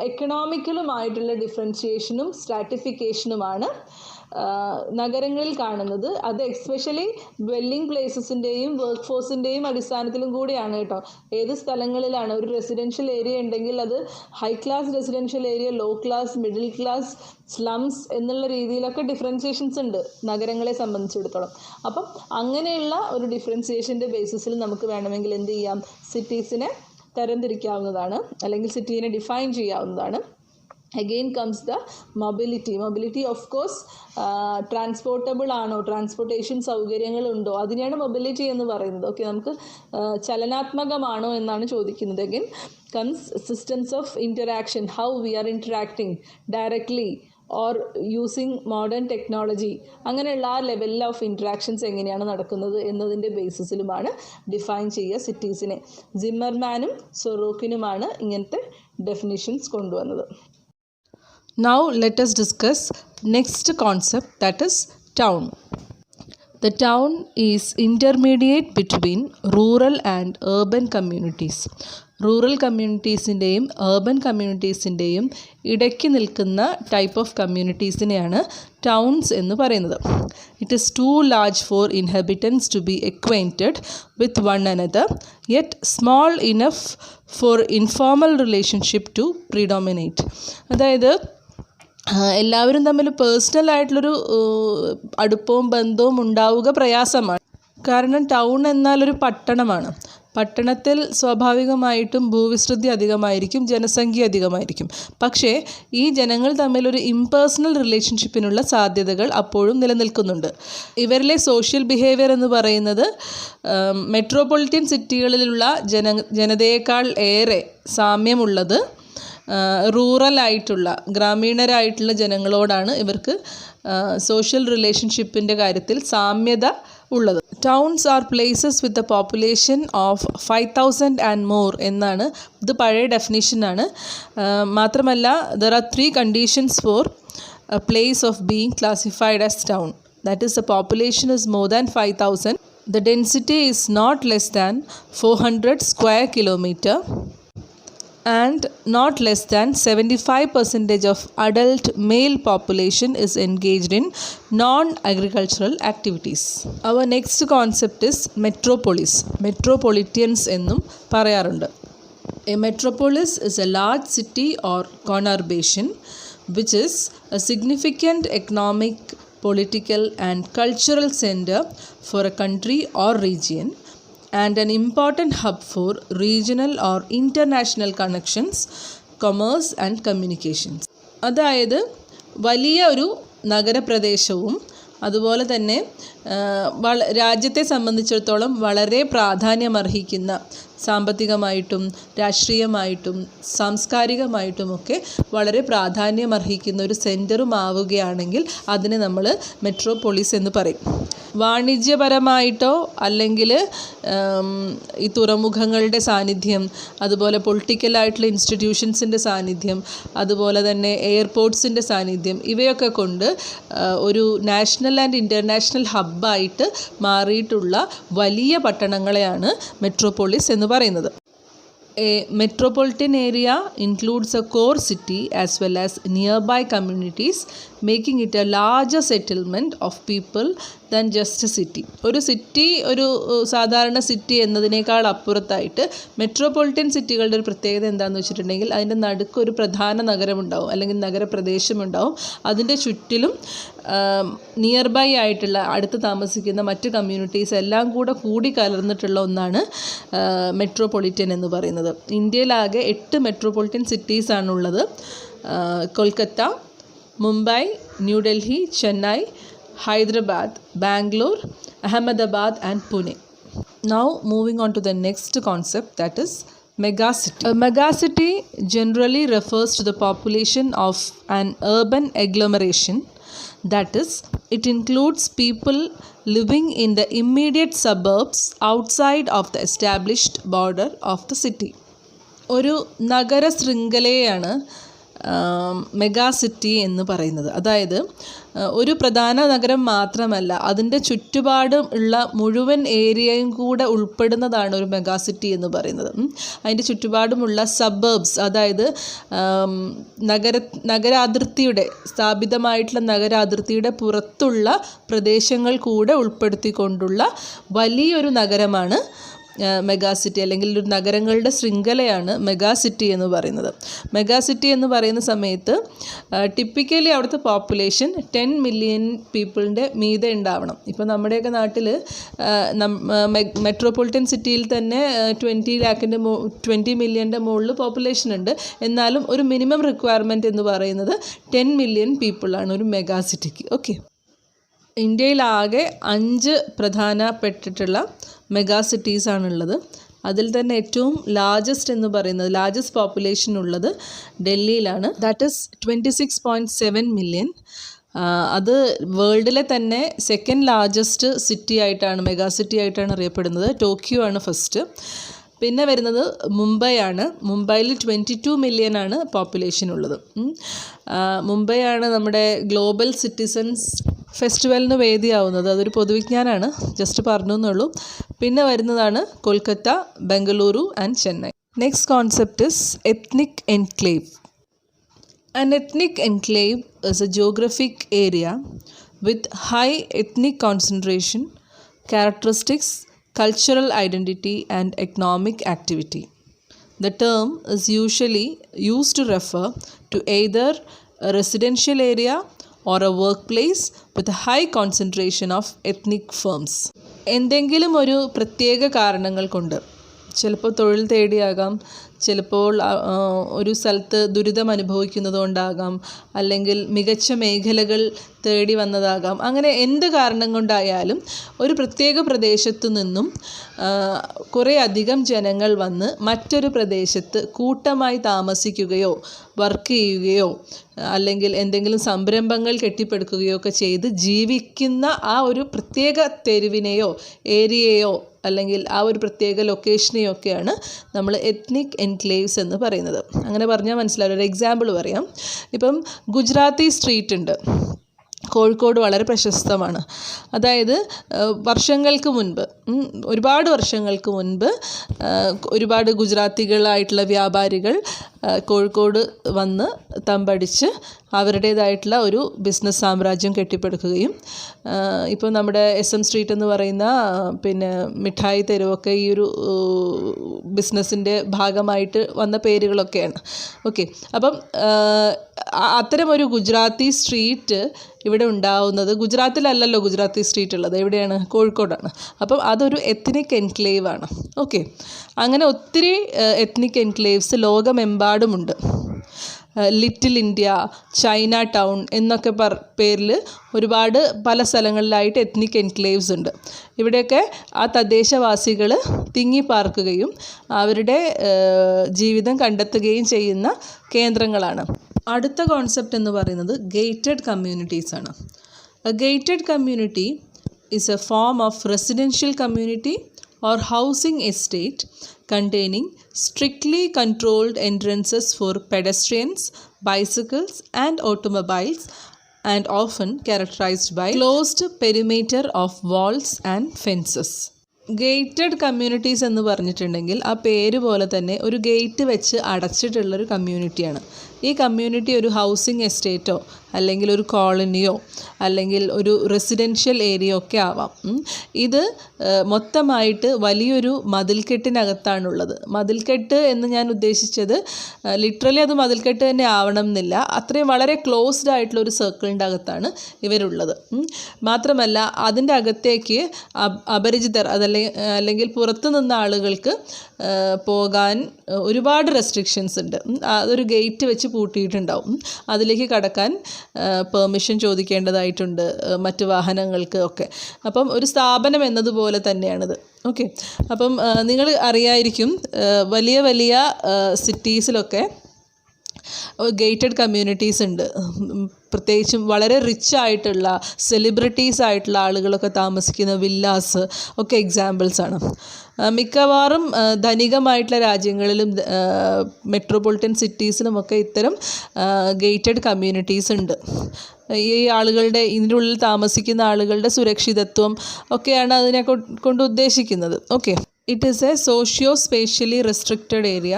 എക്കണോമിക്കലുമായിട്ടുള്ള ഡിഫറൻഷിയേഷനും സ്ട്രാറ്റിഫിക്കേഷനുമാണ് നഗരങ്ങളിൽ കാണുന്നത് അത് എക്സ്പെഷ്യലി ഡ്വെല്ലിംഗ് പ്ലേസസിൻ്റെയും വർക്ക് ഫോഴ്സിൻ്റെയും അടിസ്ഥാനത്തിലും കൂടിയാണ് കേട്ടോ. ഏത് സ്ഥലങ്ങളിലാണ് ഒരു റെസിഡൻഷ്യൽ ഏരിയ ഉണ്ടെങ്കിൽ അത് high class residential area, low class, middle class, slums എന്നുള്ള രീതിയിലൊക്കെ ഡിഫറൻസിയേഷൻസ് ഉണ്ട് നഗരങ്ങളെ സംബന്ധിച്ചിടത്തോളം. അപ്പം അങ്ങനെയുള്ള ഒരു ഡിഫറൻസിയേഷൻ്റെ ബേസിസിൽ നമുക്ക് വേണമെങ്കിൽ എന്ത് ചെയ്യാം, സിറ്റീസിനെ തരംതിരിക്കാവുന്നതാണ്, അല്ലെങ്കിൽ സിറ്റീനെ ഡിഫൈൻ ചെയ്യാവുന്നതാണ്. Again comes the mobility. Mobility of course transportable ആണോ, ട്രാൻസ്പോർട്ടേഷൻ സൗകര്യങ്ങളുണ്ടോ, അതിനെയാണ് മൊബിലിറ്റി എന്ന് പറയുന്നത്. ഓക്കെ, നമുക്ക് ചലനാത്മകമാണോ എന്നാണ് ചോദിക്കുന്നത്. Again comes systems of interaction, how we are interacting directly or using modern technology. അങ്ങനെയുള്ള ആ ലെവലിൽ ഓഫ് ഇൻട്രാക്ഷൻസ് എങ്ങനെയാണ് നടക്കുന്നത് എന്നതിൻ്റെ ബേസിസിലുമാണ് ഡിഫൈൻ ചെയ്യുക സിറ്റീസിനെ. സിമ്മർമാനും സൊറോക്കിനുമാണ് ഇങ്ങനത്തെ ഡെഫിനിഷൻസ് കൊണ്ടുവന്നത്. Now let us discuss next concept, that is town. The town is intermediate between rural and urban communities. Rural കമ്മ്യൂണിറ്റീസിൻ്റെയും urban കമ്മ്യൂണിറ്റീസിൻ്റെയും ഇടയ്ക്ക് നിൽക്കുന്ന ടൈപ്പ് ഓഫ് കമ്മ്യൂണിറ്റീസിനെയാണ് ടൗൺസ് എന്ന് പറയുന്നത്. It is too large for inhabitants to be acquainted with one another, yet small enough for informal relationship to predominate. അതായത് എല്ലാവരും തമ്മിൽ പേഴ്സണൽ ആയിട്ടുള്ളൊരു അടുപ്പവും ബന്ധവും ഉണ്ടാവുക പ്രയാസമാണ്. കാരണം ടൗൺ എന്നാലൊരു പട്ടണമാണ്. പട്ടണത്തിൽ സ്വാഭാവികമായിട്ടും ഭൂവിസ്തൃതി അധികമായിരിക്കും, ജനസംഖ്യ അധികമായിരിക്കും. പക്ഷേ ഈ ജനങ്ങൾ തമ്മിലൊരു ഇംപേഴ്സണൽ റിലേഷൻഷിപ്പിനുള്ള സാധ്യതകൾ അപ്പോഴും നിലനിൽക്കുന്നുണ്ട്. ഇവരിലെ സോഷ്യൽ ബിഹേവിയർ എന്ന് പറയുന്നത് മെട്രോപൊളിറ്റൻ സിറ്റികളിലുള്ള ജനതയേക്കാൾ ഏറെ സാമ്യമുള്ളത് റൂറലായിട്ടുള്ള ഗ്രാമീണരായിട്ടുള്ള ജനങ്ങളോടാണ് ഇവർക്ക് സോഷ്യൽ റിലേഷൻഷിപ്പിൻ്റെ കാര്യത്തിൽ സാമ്യത ഉള്ളത്. Towns are places with a population of 5,000 and more എന്നാണ് ഇത്, പഴയ ഡെഫിനിഷനാണ്. മാത്രമല്ല there are 3 conditions for a place of being classified as town. That is the population is more than 5,000, the density is not less than 400 square kilometer, and not less than 75% of adult male population is engaged in non-agricultural activities. Our next concept is metropolis. Metropolitans എന്നും പറയാറുണ്ട്. A metropolis is a large city or conurbation which is a significant economic, political and cultural center for a country or region, and an important hub for regional or international connections, commerce and communications. അതായത് വലിയ ഒരു നഗരപ്രദേശവും അതുപോലെ തന്നെ രാജ്യത്തെ സംബന്ധിച്ചിടത്തോളം വളരെ പ്രാധാന്യമർഹിക്കുന്ന സാമ്പത്തികമായിട്ടും രാഷ്ട്രീയമായിട്ടും സാംസ്കാരികമായിട്ടുമൊക്കെ വളരെ പ്രാധാന്യമർഹിക്കുന്ന ഒരു സെൻറ്ററും ആവുകയാണെങ്കിൽ അതിനെ നമ്മൾ മെട്രോപോളിസ് എന്ന് പറയും. വാണിജ്യപരമായിട്ടോ അല്ലെങ്കിൽ ഈ തുറമുഖങ്ങളുടെ സാന്നിധ്യം, അതുപോലെ പൊളിറ്റിക്കലായിട്ടുള്ള ഇൻസ്റ്റിറ്റ്യൂഷൻസിൻ്റെ സാന്നിധ്യം, അതുപോലെ തന്നെ എയർപോർട്ട്സിൻ്റെ സാന്നിധ്യം, ഇവയൊക്കെ കൊണ്ട് ഒരു നാഷണൽ ആൻഡ് ഇൻ്റർനാഷണൽ ഹബ്ബായിട്ട് മാറിയിട്ടുള്ള വലിയ പട്ടണങ്ങളെയാണ് മെട്രോപോളിസ് എന്ന് പറയുന്നത്. A metropolitan area includes a core city as well as nearby communities, making it a larger settlement of people than just a city. ഒരു സിറ്റി ഒരു സാധാരണ സിറ്റി എന്നതിനേക്കാൾ അപ്പുറത്തായിട്ട് മെട്രോപൊളിറ്റൻ സിറ്റികളുടെ ഒരു പ്രത്യേകത എന്താണെന്ന് വെച്ചിട്ടുണ്ടെങ്കിൽ അതിൻ്റെ നടുക്ക് ഒരു പ്രധാന നഗരമുണ്ടാവും, അല്ലെങ്കിൽ നഗരപ്രദേശമുണ്ടാവും. അതിൻ്റെ ചുറ്റിലും നിയർ ബൈ ആയിട്ടുള്ള അടുത്ത് താമസിക്കുന്ന മറ്റ് കമ്മ്യൂണിറ്റീസ് എല്ലാം കൂടി കലർന്നിട്ടുള്ള ഒന്നാണ് മെട്രോപൊളിറ്റൻ എന്ന് പറയുന്നത്. ഇന്ത്യയിലാകെ 8 മെട്രോപൊളിറ്റൻ സിറ്റീസാണുള്ളത്. Kolkata, Mumbai, New Delhi, Chennai, Hyderabad, Bangalore, Ahmedabad and Pune. Now moving on to the next concept, that is megacity. A megacity generally refers to the population of an urban agglomeration. That is, it includes people living in the immediate suburbs outside of the established border of the city. ഒരു നഗര ശൃംഖലയാണ് മെഗാ സിറ്റി എന്ന് പറയുന്നത്. അതായത് ഒരു പ്രധാന നഗരം മാത്രമല്ല, അതിൻ്റെ ചുറ്റുപാടും ഉള്ള മുഴുവൻ ഏരിയയും കൂടെ ഉൾപ്പെടുന്നതാണ് ഒരു മെഗാ സിറ്റി എന്ന് പറയുന്നത്. അതിൻ്റെ ചുറ്റുപാടുമുള്ള സബർബ്സ്, അതായത് നഗരാതിർത്തിയുടെ സ്ഥാപിതമായിട്ടുള്ള നഗരാതിർത്തിയുടെ പുറത്തുള്ള പ്രദേശങ്ങൾ കൂടെ ഉൾപ്പെടുത്തിക്കൊണ്ടുള്ള വലിയൊരു നഗരമാണ് മെഗാ സിറ്റി, അല്ലെങ്കിൽ ഒരു നഗരങ്ങളുടെ ശൃംഖലയാണ് മെഗാ സിറ്റി എന്ന് പറയുന്നത്. മെഗാ സിറ്റി എന്ന് പറയുന്ന സമയത്ത് ടിപ്പിക്കലി അവിടുത്തെ പോപ്പുലേഷൻ 10 മില്യൺ പീപ്പിളിൻ്റെ മീതെ ഉണ്ടാവണം. ഇപ്പോൾ നമ്മുടെയൊക്കെ നാട്ടിൽ മെട്രോപൊളിറ്റൻ സിറ്റിയിൽ തന്നെ 20 മില്യൻ്റെ മുകളിൽ പോപ്പുലേഷൻ ഉണ്ട്. എന്നാലും ഒരു മിനിമം റിക്വയർമെൻറ്റ് എന്ന് പറയുന്നത് 10 മില്യൺ പീപ്പിളാണ് ഒരു മെഗാ സിറ്റിക്ക്. ഓക്കെ, ഇന്ത്യയിലാകെ 5 പ്രധാനപ്പെട്ടിട്ടുള്ള മെഗാ സിറ്റീസാണുള്ളത്. അതിൽ തന്നെ ഏറ്റവും ലാർജസ്റ്റ് പോപ്പുലേഷൻ ഉള്ളത് ഡൽഹിയിലാണ്. That is 26.7 million. അത് വേൾഡിലെ തന്നെ സെക്കൻഡ് ലാർജസ്റ്റ് സിറ്റി ആയിട്ടാണ്, മെഗാ സിറ്റി ആയിട്ടാണ് അറിയപ്പെടുന്നത്. ടോക്കിയോ ആണ് ഫസ്റ്റ്. പിന്നെ വരുന്നത് മുംബൈ ആണ്. മുംബൈയിൽ 22 മില്യൺ ആണ് പോപ്പുലേഷൻ ഉള്ളത്. മുംബൈ ആണ് നമ്മുടെ ഗ്ലോബൽ സിറ്റിസൺസ് ഫെസ്റ്റിവലിന് വേദിയാവുന്നത്. അതൊരു പൊതുവിജ്ഞാനമാണ്, ജസ്റ്റ് പറഞ്ഞു എന്നുള്ളൂ. പിന്നെ വരുന്നതാണ് Kolkata, Bengaluru and Chennai. Next concept is ethnic enclave. An ethnic enclave is a geographic area with high ethnic concentration, characteristics, cultural identity, and economic activity. The term is usually used to refer to either a residential area or a workplace with a high concentration of ethnic firms. എന്തെങ്കിലും ഒരു പ്രത്യേക കാരണങ്ങൾ കൊണ്ട്, ചിലപ്പോൾ തൊഴിൽ തേടിയാകാം, ചിലപ്പോൾ ഒരു സ്ഥലത്ത് ദുരിതം അനുഭവിക്കുന്നതുകൊണ്ടാകാം, അല്ലെങ്കിൽ മികച്ച മേഖലകൾ തേടി വന്നതാകാം. അങ്ങനെ എന്ത് കാരണം കൊണ്ടായാലും ഒരു പ്രത്യേക പ്രദേശത്തു നിന്നും കുറേ അധികം ജനങ്ങൾ വന്ന് മറ്റൊരു പ്രദേശത്ത് കൂട്ടമായി താമസിക്കുകയോ വർക്ക് ചെയ്യുകയോ അല്ലെങ്കിൽ എന്തെങ്കിലും സംരംഭങ്ങൾ കെട്ടിപ്പടുക്കുകയോ ഒക്കെ ചെയ്ത് ജീവിക്കുന്ന ആ ഒരു പ്രത്യേക തെരുവിനെയോ ഏരിയയോ അല്ലെങ്കിൽ ആ ഒരു പ്രത്യേക ലൊക്കേഷനെയൊക്കെയാണ് നമ്മൾ എത്നിക് എൻക്ലേവ്സ് എന്ന് പറയുന്നത്. അങ്ങനെ പറഞ്ഞാൽ മനസ്സിലാവും. ഒരു എക്സാമ്പിൾ പറയാം. ഇപ്പം ഗുജറാത്തി സ്ട്രീറ്റ് ഉണ്ട്, കോഴിക്കോട് വളരെ പ്രശസ്തമാണ്. അതായത് വർഷങ്ങൾക്ക് മുൻപ്, ഒരുപാട് വർഷങ്ങൾക്ക് മുൻപ് ഒരുപാട് ഗുജറാത്തികളായിട്ടുള്ള വ്യാപാരികൾ കോഴിക്കോട് വന്ന് തമ്പടിച്ച് അവരുടേതായിട്ടുള്ള ഒരു ബിസിനസ് സാമ്രാജ്യം കെട്ടിപ്പടുക്കുകയും ഇപ്പോൾ നമ്മുടെ SM സ്ട്രീറ്റ് എന്ന് പറയുന്ന പിന്നെ മിഠായി തെരുവൊക്കെ ഈ ഒരു ബിസിനസ്സിൻ്റെ ഭാഗമായിട്ട് വന്ന പേരുകളൊക്കെയാണ്. ഓക്കെ, അപ്പം അത്തരമൊരു ഗുജറാത്തി സ്ട്രീറ്റ് ഇവിടെ ഉണ്ടാവുന്നത്, ഗുജറാത്തിലല്ലല്ലോ ഗുജറാത്തി സ്ട്രീറ്റ് ഉള്ളത്, എവിടെയാണ്? കോഴിക്കോടാണ്. അപ്പം അതൊരു എത്നിക് എൻക്ലേവ് ആണ്. ഓക്കെ, അങ്ങനെ ഒത്തിരി എത്നിക് എൻക്ലേവ്സ് ലോകമെമ്പാടുമുണ്ട്. ലിറ്റിൽ ഇന്ത്യ, ചൈന ടൗൺ എന്നൊക്കെ പേരിൽ ഒരുപാട് പല സ്ഥലങ്ങളിലായിട്ട് എത്നിക് എൻക്ലേവ്സ് ഉണ്ട്. ഇവിടെയൊക്കെ ആ തദ്ദേശവാസികൾ തിങ്ങിപ്പാർക്കുകയും അവരുടെ ജീവിതം കണ്ടെത്തുകയും ചെയ്യുന്ന കേന്ദ്രങ്ങളാണ്. അടുത്ത കോൺസെപ്റ്റ് എന്ന് പറയുന്നത് ഗേറ്റഡ് കമ്മ്യൂണിറ്റീസ് ആണ്. A gated community is A form of residential community or housing estate containing strictly controlled entrances for pedestrians, bicycles and automobiles, and often characterized by closed perimeter of walls and fences. Gated communities എന്ന് പറഞ്ഞിട്ടുണ്ടെങ്കിൽ ആ പേര് പോലെ തന്നെ ഒരു ഗേറ്റ് വെച്ച് അടച്ചിട്ടുള്ളൊരു കമ്മ്യൂണിറ്റിയാണ്. ഈ കമ്മ്യൂണിറ്റി ഒരു ഹൗസിംഗ് എസ്റ്റേറ്റോ അല്ലെങ്കിൽ ഒരു കോളനിയോ അല്ലെങ്കിൽ ഒരു റെസിഡൻഷ്യൽ ഏരിയ ഒക്കെ ആവാം. ഇത് മൊത്തമായിട്ട് വലിയൊരു മതിൽക്കെട്ടിനകത്താണുള്ളത്. മതിൽക്കെട്ട് എന്ന് ഞാൻ ഉദ്ദേശിച്ചത് ലിറ്ററലി അത് മതിൽക്കെട്ട് തന്നെ ആവണം എന്നില്ല, അത്രയും വളരെ ക്ലോസ്ഡ് ആയിട്ടുള്ള ഒരു സർക്കിളിൻ്റെ അകത്താണ് ഇവരുള്ളത്. മാത്രമല്ല അതിൻ്റെ അകത്തേക്ക് അപരിചിതർ അല്ലെങ്കിൽ പുറത്തു നിന്ന ആളുകൾക്ക് പോകാൻ ഒരുപാട് റെസ്ട്രിക്ഷൻസ് ഉണ്ട്. അതൊരു ഗേറ്റ് വെച്ച് പൂട്ടിയിട്ടുണ്ടാവും. അതിലേക്ക് കടക്കാൻ പെർമിഷൻ ചോദിക്കേണ്ടതായിട്ടുണ്ട് മറ്റ് വാഹനങ്ങൾക്ക് ഒക്കെ. അപ്പം ഒരു സ്ഥാപനം എന്നതുപോലെ തന്നെയാണിത്. ഓക്കെ, അപ്പം നിങ്ങൾ അറിയായിരിക്കും വലിയ വലിയ സിറ്റീസിലൊക്കെ ഗേറ്റഡ് കമ്മ്യൂണിറ്റീസ് ഉണ്ട്. പ്രത്യേകിച്ചും വളരെ റിച്ച് ആയിട്ടുള്ള സെലിബ്രിറ്റീസ് ആയിട്ടുള്ള ആളുകളൊക്കെ താമസിക്കുന്ന വില്ലാസ് ഒക്കെ എക്സാമ്പിൾസാണ്. മിക്കവാറും ധനികമായിട്ടുള്ള രാജ്യങ്ങളിലും മെട്രോപൊളിറ്റൻ സിറ്റീസിലുമൊക്കെ ഇത്തരം ഗേറ്റഡ് കമ്മ്യൂണിറ്റീസ് ഉണ്ട്. ഈ ആളുകളുടെ ഇതിനുള്ളിൽ താമസിക്കുന്ന ആളുകളുടെ സുരക്ഷിതത്വം ഒക്കെയാണ് അതിനെ കൊണ്ട് ഉദ്ദേശിക്കുന്നത്. Okay, it is A socio spatially restricted area,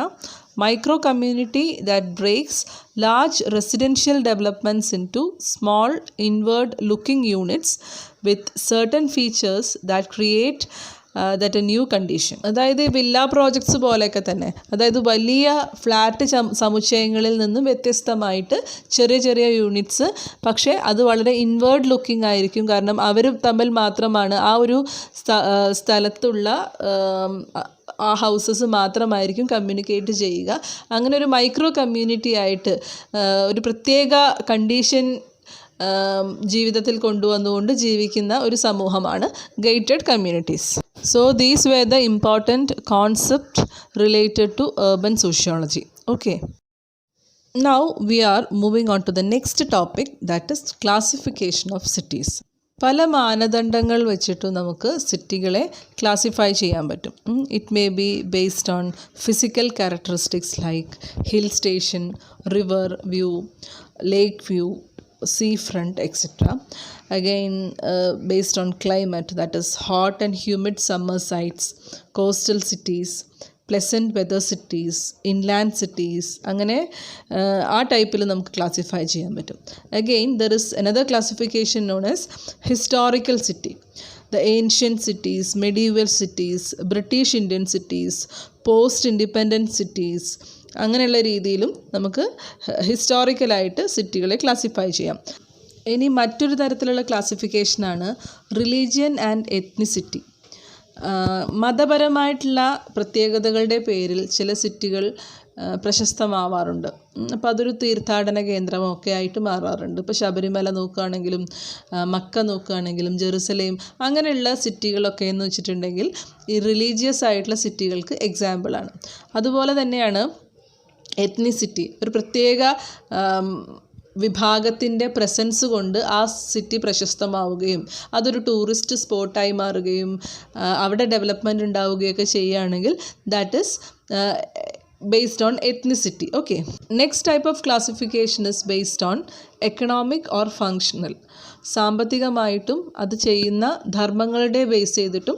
micro community that breaks large residential developments into small inward looking units with certain features that create that a new condition. അതായത് വില്ല പ്രോജക്ട്സ് പോലെയൊക്കെ തന്നെ, അതായത് വലിയ ഫ്ലാറ്റ് സമുച്ചയങ്ങളിൽ നിന്നും വ്യത്യസ്തമായിട്ട് ചെറിയ ചെറിയ യൂണിറ്റ്സ്, പക്ഷേ അത് വളരെ ഇൻവേർഡ് ലുക്കിംഗ് ആയിരിക്കും. കാരണം അവർ തമ്മിൽ മാത്രമാണ് ആ ഒരു സ്ഥലത്തുള്ള ആ ഹൗസസ് മാത്രമായിരിക്കും കമ്മ്യൂണിക്കേറ്റ് ചെയ്യുക. അങ്ങനെ ഒരു മൈക്രോ കമ്മ്യൂണിറ്റി ആയിട്ട് ഒരു പ്രത്യേക കണ്ടീഷൻ ജീവിതത്തിൽ കൊണ്ടുവന്നുകൊണ്ട് ജീവിക്കുന്ന ഒരു സമൂഹമാണ് gated communities. So these were the important concepts related to urban sociology. Okay. Now we are moving on to the next topic, that is classification of cities. പല മാനദണ്ഡങ്ങൾ വെച്ചിട്ട് നമുക്ക് സിറ്റികളെ ക്ലാസിഫൈ ചെയ്യാൻ പറ്റും. It may be based on physical characteristics like hill station, river view, lake view, sea front, etc. Again, based on climate, that is hot and humid summer sites, coastal cities, pleasant weather cities, inland cities, അങ്ങനെ ആ ടൈപ്പിൽ നമുക്ക് ക്ലാസിഫൈ ചെയ്യാൻ പറ്റും. Again there is another classification known as historical city. The ancient cities, medieval cities, British Indian cities, post independent cities, അങ്ങനെയുള്ള രീതിയിലും നമുക്ക് ഹിസ്റ്റോറിക്കലായിട്ട് സിറ്റികളെ ക്ലാസിഫൈ ചെയ്യാം. ഇനി മറ്റൊരു തരത്തിലുള്ള ക്ലാസിഫിക്കേഷനാണ് റിലീജിയൻ ആൻഡ് എത്നിസിറ്റി. മതപരമായിട്ടുള്ള പ്രത്യേകതകളുടെ പേരിൽ ചില സിറ്റികൾ പ്രശസ്തമാവാറുണ്ട്. അപ്പോൾ അതൊരു തീർത്ഥാടന കേന്ദ്രമൊക്കെ ആയിട്ട് മാറാറുണ്ട്. ഇപ്പോൾ ശബരിമല നോക്കുകയാണെങ്കിലും മക്ക നോക്കുകയാണെങ്കിലും ജെറുസലേം അങ്ങനെയുള്ള സിറ്റികളൊക്കെ എന്ന് വെച്ചിട്ടുണ്ടെങ്കിൽ ഈ റിലീജിയസ് ആയിട്ടുള്ള സിറ്റികൾക്ക് എക്സാമ്പിളാണ്. അതുപോലെ തന്നെയാണ് എത്നിസിറ്റി. ഒരു പ്രത്യേക വിഭാഗത്തിൻ്റെ പ്രസൻസ് കൊണ്ട് ആ സിറ്റി പ്രശസ്തമാവുകയും അതൊരു ടൂറിസ്റ്റ് സ്പോട്ടായി മാറുകയും അവിടെ ഡെവലപ്മെൻറ്റ് ഉണ്ടാവുകയൊക്കെ ചെയ്യുകയാണെങ്കിൽ that is based on ethnicity. Okay, next type of classification is based on economic or functional. സാമ്പത്തികമായിട്ടും അത് ചെയ്യുന്ന ധർമ്മങ്ങളുടെ ബേസ് ചെയ്തിട്ടും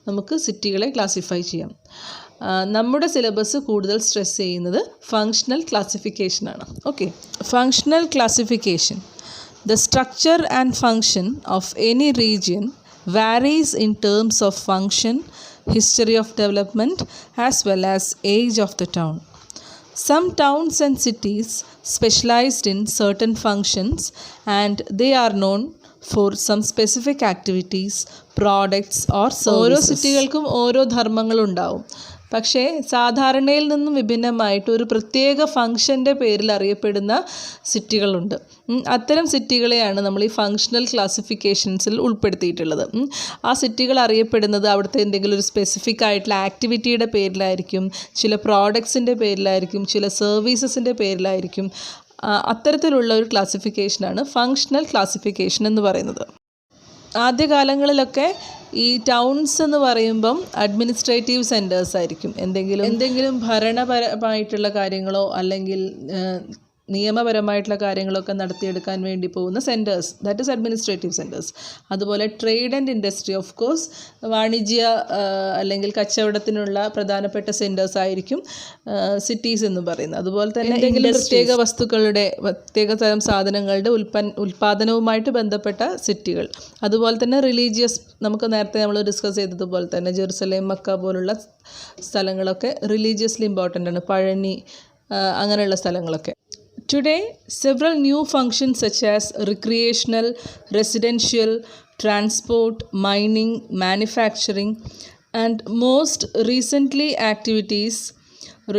നമുക്ക് സിറ്റികളെ ക്ലാസിഫൈ ചെയ്യാം. നമ്മുടെ സിലബസ് കൂടുതൽ സ്ട്രെസ് ചെയ്യുന്നത് ഫങ്ഷണൽ ക്ലാസിഫിക്കേഷനാണ്. Okay, functional classification. The structure and function of any region varies in terms of function, history of development, as well as age of the town. Some towns and cities specialized in certain functions and they are known for some specific activities, products or services. ഓരോ സിറ്റികൾക്കും ഓരോ ധർമ്മങ്ങളുണ്ടാവും. പക്ഷേ സാധാരണയിൽ നിന്നും വിഭിന്നമായിട്ട് ഒരു പ്രത്യേക ഫങ്ഷൻ്റെ പേരിൽ അറിയപ്പെടുന്ന സിറ്റികളുണ്ട്. അത്തരം സിറ്റികളെയാണ് നമ്മൾ ഈ ഫങ്ഷണൽ ക്ലാസിഫിക്കേഷൻസിൽ ഉൾപ്പെടുത്തിയിട്ടുള്ളത്. ആ സിറ്റികൾ അറിയപ്പെടുന്നത് അവിടുത്തെ എന്തെങ്കിലും ഒരു സ്പെസിഫിക് ആയിട്ടുള്ള ആക്ടിവിറ്റിയുടെ പേരിലായിരിക്കും, ചില പ്രോഡക്ട്സിൻ്റെ പേരിലായിരിക്കും, ചില സർവീസസിൻ്റെ പേരിലായിരിക്കും. അത്തരത്തിലുള്ള ഒരു ക്ലാസിഫിക്കേഷനാണ് ഫങ്ഷണൽ ക്ലാസിഫിക്കേഷൻ എന്ന് പറയുന്നത്. ആദ്യകാലങ്ങളിലൊക്കെ ഈ ടൗൺസ് എന്ന് പറയുമ്പം അഡ്മിനിസ്ട്രേറ്റീവ് സെൻറ്റേഴ്സ് ആയിരിക്കും. എന്തെങ്കിലും ഭരണപരമായിട്ടുള്ള കാര്യങ്ങളോ അല്ലെങ്കിൽ നിയമപരമായിട്ടുള്ള കാര്യങ്ങളൊക്കെ നടത്തിയെടുക്കാൻ വേണ്ടി പോകുന്ന centres, that is administrative centres. അതുപോലെ trade and industry, of course വാണിജ്യ അല്ലെങ്കിൽ കച്ചവടത്തിനുള്ള പ്രധാനപ്പെട്ട സെൻറ്റേഴ്സ് ആയിരിക്കും സിറ്റീസ് എന്ന് പറയുന്നത്. അതുപോലെ തന്നെ എന്തെങ്കിലും പ്രത്യേക വസ്തുക്കളുടെ പ്രത്യേക തരം സാധനങ്ങളുടെ ഉൽപ്പാദനവുമായിട്ട് ബന്ധപ്പെട്ട സിറ്റികൾ. അതുപോലെ തന്നെ റിലീജിയസ്, നമുക്ക് നേരത്തെ നമ്മൾ ഡിസ്കസ് ചെയ്തതുപോലെ തന്നെ ജെറുസലേം, മക്ക പോലുള്ള സ്ഥലങ്ങളൊക്കെ റിലീജിയസ്ലി ഇമ്പോർട്ടൻ്റ് ആണ്. പഴനി അങ്ങനെയുള്ള സ്ഥലങ്ങളൊക്കെ. Today, several new functions such as recreational, residential, transport, mining, manufacturing, and most recently activities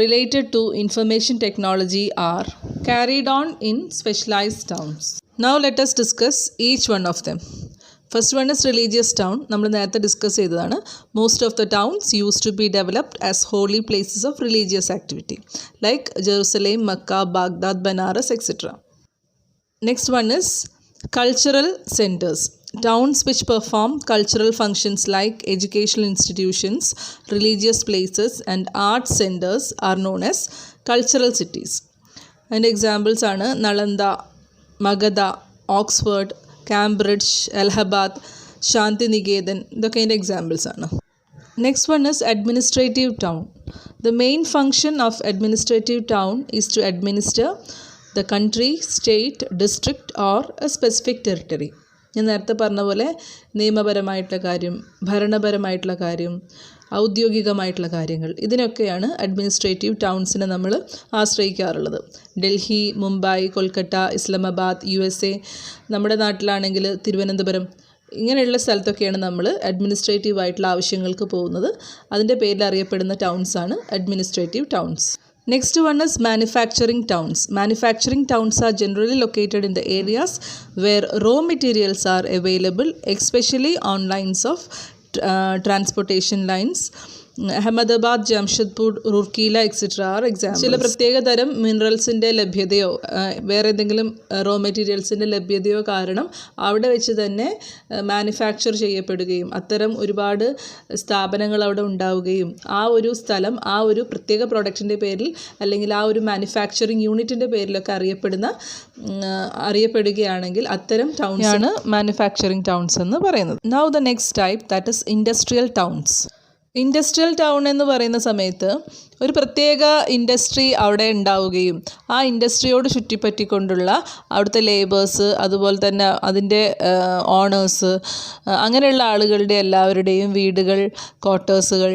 related to information technology are carried on in specialized towns. Now let us discuss each one of them. First one is religious town. നമ്മൾ നേരത്തെ ഡിസ്കസ് ചെയ്തതാണ്. Most of the towns use to be developed as holy places of religious activity like Jerusalem, Mecca, Baghdad, Banaras, etcetera. Next one is cultural centers. Towns which perform cultural functions like educational institutions, religious places, and art centers are known as cultural cities. And examples are Nalanda, Magadha, Oxford, Cambridge, Allahabad, Shantiniketan. The kind of examples are. Next one is administrative town. The main function of administrative town is to administer the country, state, district or a specific territory. ഞാൻ നേരത്തെ പറഞ്ഞ പോലെ നിയമപരമായിട്ടുള്ള കാര്യം, ഭരണപരമായിട്ടുള്ള കാര്യം, ഔദ്യോഗികമായിട്ടുള്ള കാര്യങ്ങൾ, ഇതിനൊക്കെയാണ് അഡ്മിനിസ്ട്രേറ്റീവ് ടൗൺസിനെ നമ്മൾ ആശ്രയിക്കാറുള്ളത്. ഡൽഹി, മുംബൈ, കൊൽക്കത്ത, ഇസ്ലാമാബാദ്, USA, നമ്മുടെ നാട്ടിലാണെങ്കിൽ തിരുവനന്തപുരം, ഇങ്ങനെയുള്ള സ്ഥലത്തൊക്കെയാണ് നമ്മൾ അഡ്മിനിസ്ട്രേറ്റീവ് ആയിട്ടുള്ള ആവശ്യങ്ങൾക്ക് പോകുന്നത്. അതിൻ്റെ പേരിൽ അറിയപ്പെടുന്ന ടൗൺസാണ് administrative towns. Next one is manufacturing towns. Manufacturing towns are generally located in the areas where raw materials are available, especially on lines of transportation lines. Ahmedabad, Jamshedpur, Rourkela etcetera are examples. ചില പ്രത്യേക തരം മിനറൽസിൻ്റെ ലഭ്യതയോ വേറെ ഏതെങ്കിലും റോ മെറ്റീരിയൽസിൻ്റെ ലഭ്യതയോ കാരണം അവിടെ വെച്ച് തന്നെ മാനുഫാക്ചർ ചെയ്യപ്പെടുകയും അത്തരം ഒരുപാട് സ്ഥാപനങ്ങൾ അവിടെ ഉണ്ടാവുകയും ആ ഒരു സ്ഥലം ആ ഒരു പ്രത്യേക പ്രൊഡക്റ്റിൻ്റെ പേരിൽ അല്ലെങ്കിൽ ആ ഒരു മാനുഫാക്ചറിങ് യൂണിറ്റിൻ്റെ പേരിലൊക്കെ അറിയപ്പെടുകയാണെങ്കിൽ അത്തരം ടൗൺസ് ആണ് മാനുഫാക്ചറിങ് ടൗൺസ് എന്ന് പറയുന്നത്. Now the next type, that is industrial towns. Industrial town എന്ന് പറയുന്ന സമയത്ത് ഒരു പ്രത്യേക ഇൻഡസ്ട്രി അവിടെ ഉണ്ടാവുകയും ആ ഇൻഡസ്ട്രിയോട് ചുറ്റിപ്പറ്റിക്കൊണ്ടുള്ള അവിടുത്തെ ലേബേഴ്സ്, അതുപോലെ തന്നെ അതിൻ്റെ ഓണേഴ്സ്, അങ്ങനെയുള്ള ആളുകളുടെ എല്ലാവരുടെയും വീടുകൾ, ക്വാർട്ടേഴ്സുകൾ,